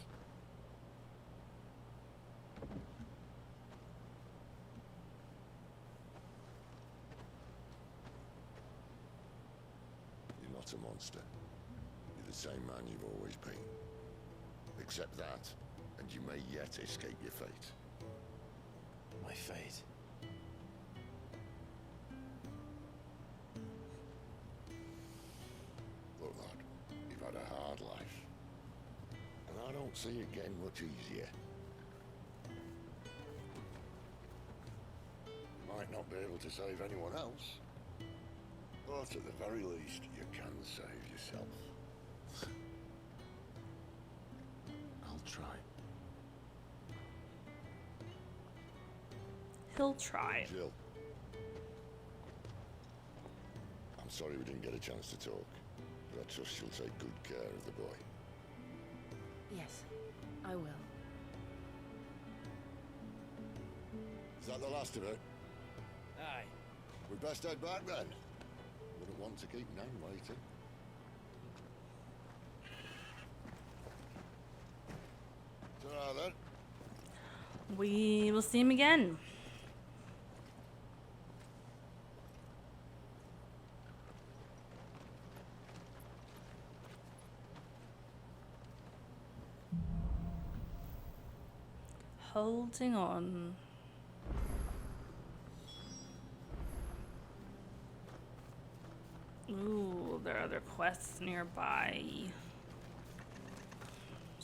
You're not a monster. You're the same man you've always been. Accept that, and you may yet escape your fate. My fate. Look, lad, you've had a hard life. And I don't see it getting much easier. You might not be able to save anyone else, but at the very least, you can save yourself. I'll try. He'll try. Jill. I'm sorry we didn't get a chance to talk, but I trust you'll take good care of the boy. Yes, I will. Is that the last of it? Aye. We'd best head back then. Wouldn't want to keep Nan waiting. Ta-ra then. We will see him again. Holding on. Ooh, there are other quests nearby.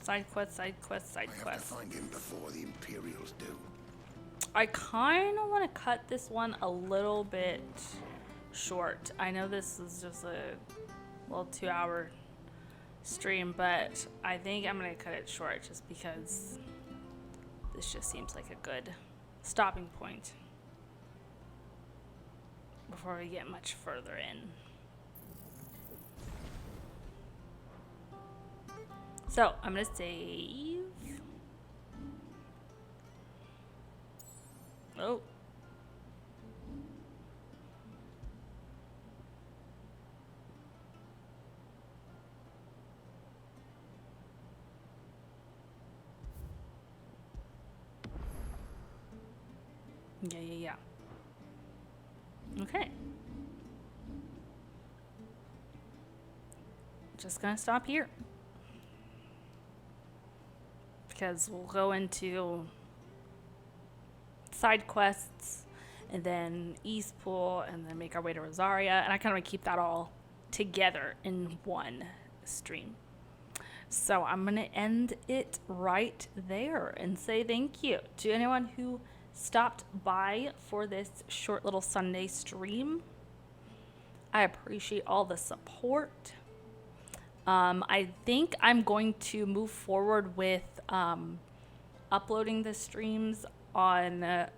Side quest, side quest, side I have quest. to find him before the Imperials do. I kind of want to cut this one a little bit short. I know this is just a little 2-hour stream, but I think I'm going to cut it short just because this just seems like a good stopping point before we get much further in. So, I'm going to save. Oh. Yeah. Okay. Just gonna stop here. Because we'll go into side quests and then Eastpool and then make our way to Rosaria. And I kind of keep that all together in one stream. So I'm going to end it right there and say thank you to anyone who stopped by for this short little Sunday stream. I appreciate all the support. I think I'm going to move forward with uploading the streams on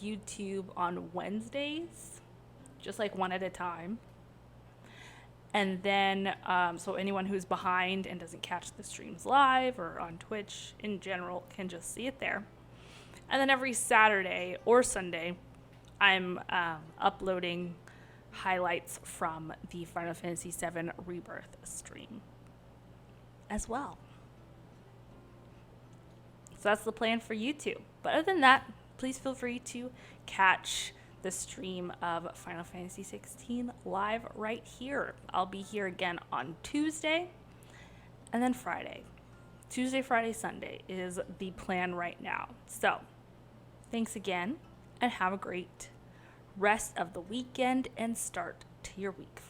YouTube on Wednesdays, just like one at a time. And then, so anyone who's behind and doesn't catch the streams live or on Twitch in general can just see it there. And then every Saturday or Sunday, I'm uploading highlights from the Final Fantasy VII Rebirth stream as well. So that's the plan for YouTube. But other than that, please feel free to catch the stream of Final Fantasy XVI live right here. I'll be here again on Tuesday and then Friday. Tuesday, Friday, Sunday is the plan right now. So thanks again and have a great rest of the weekend and start to your week.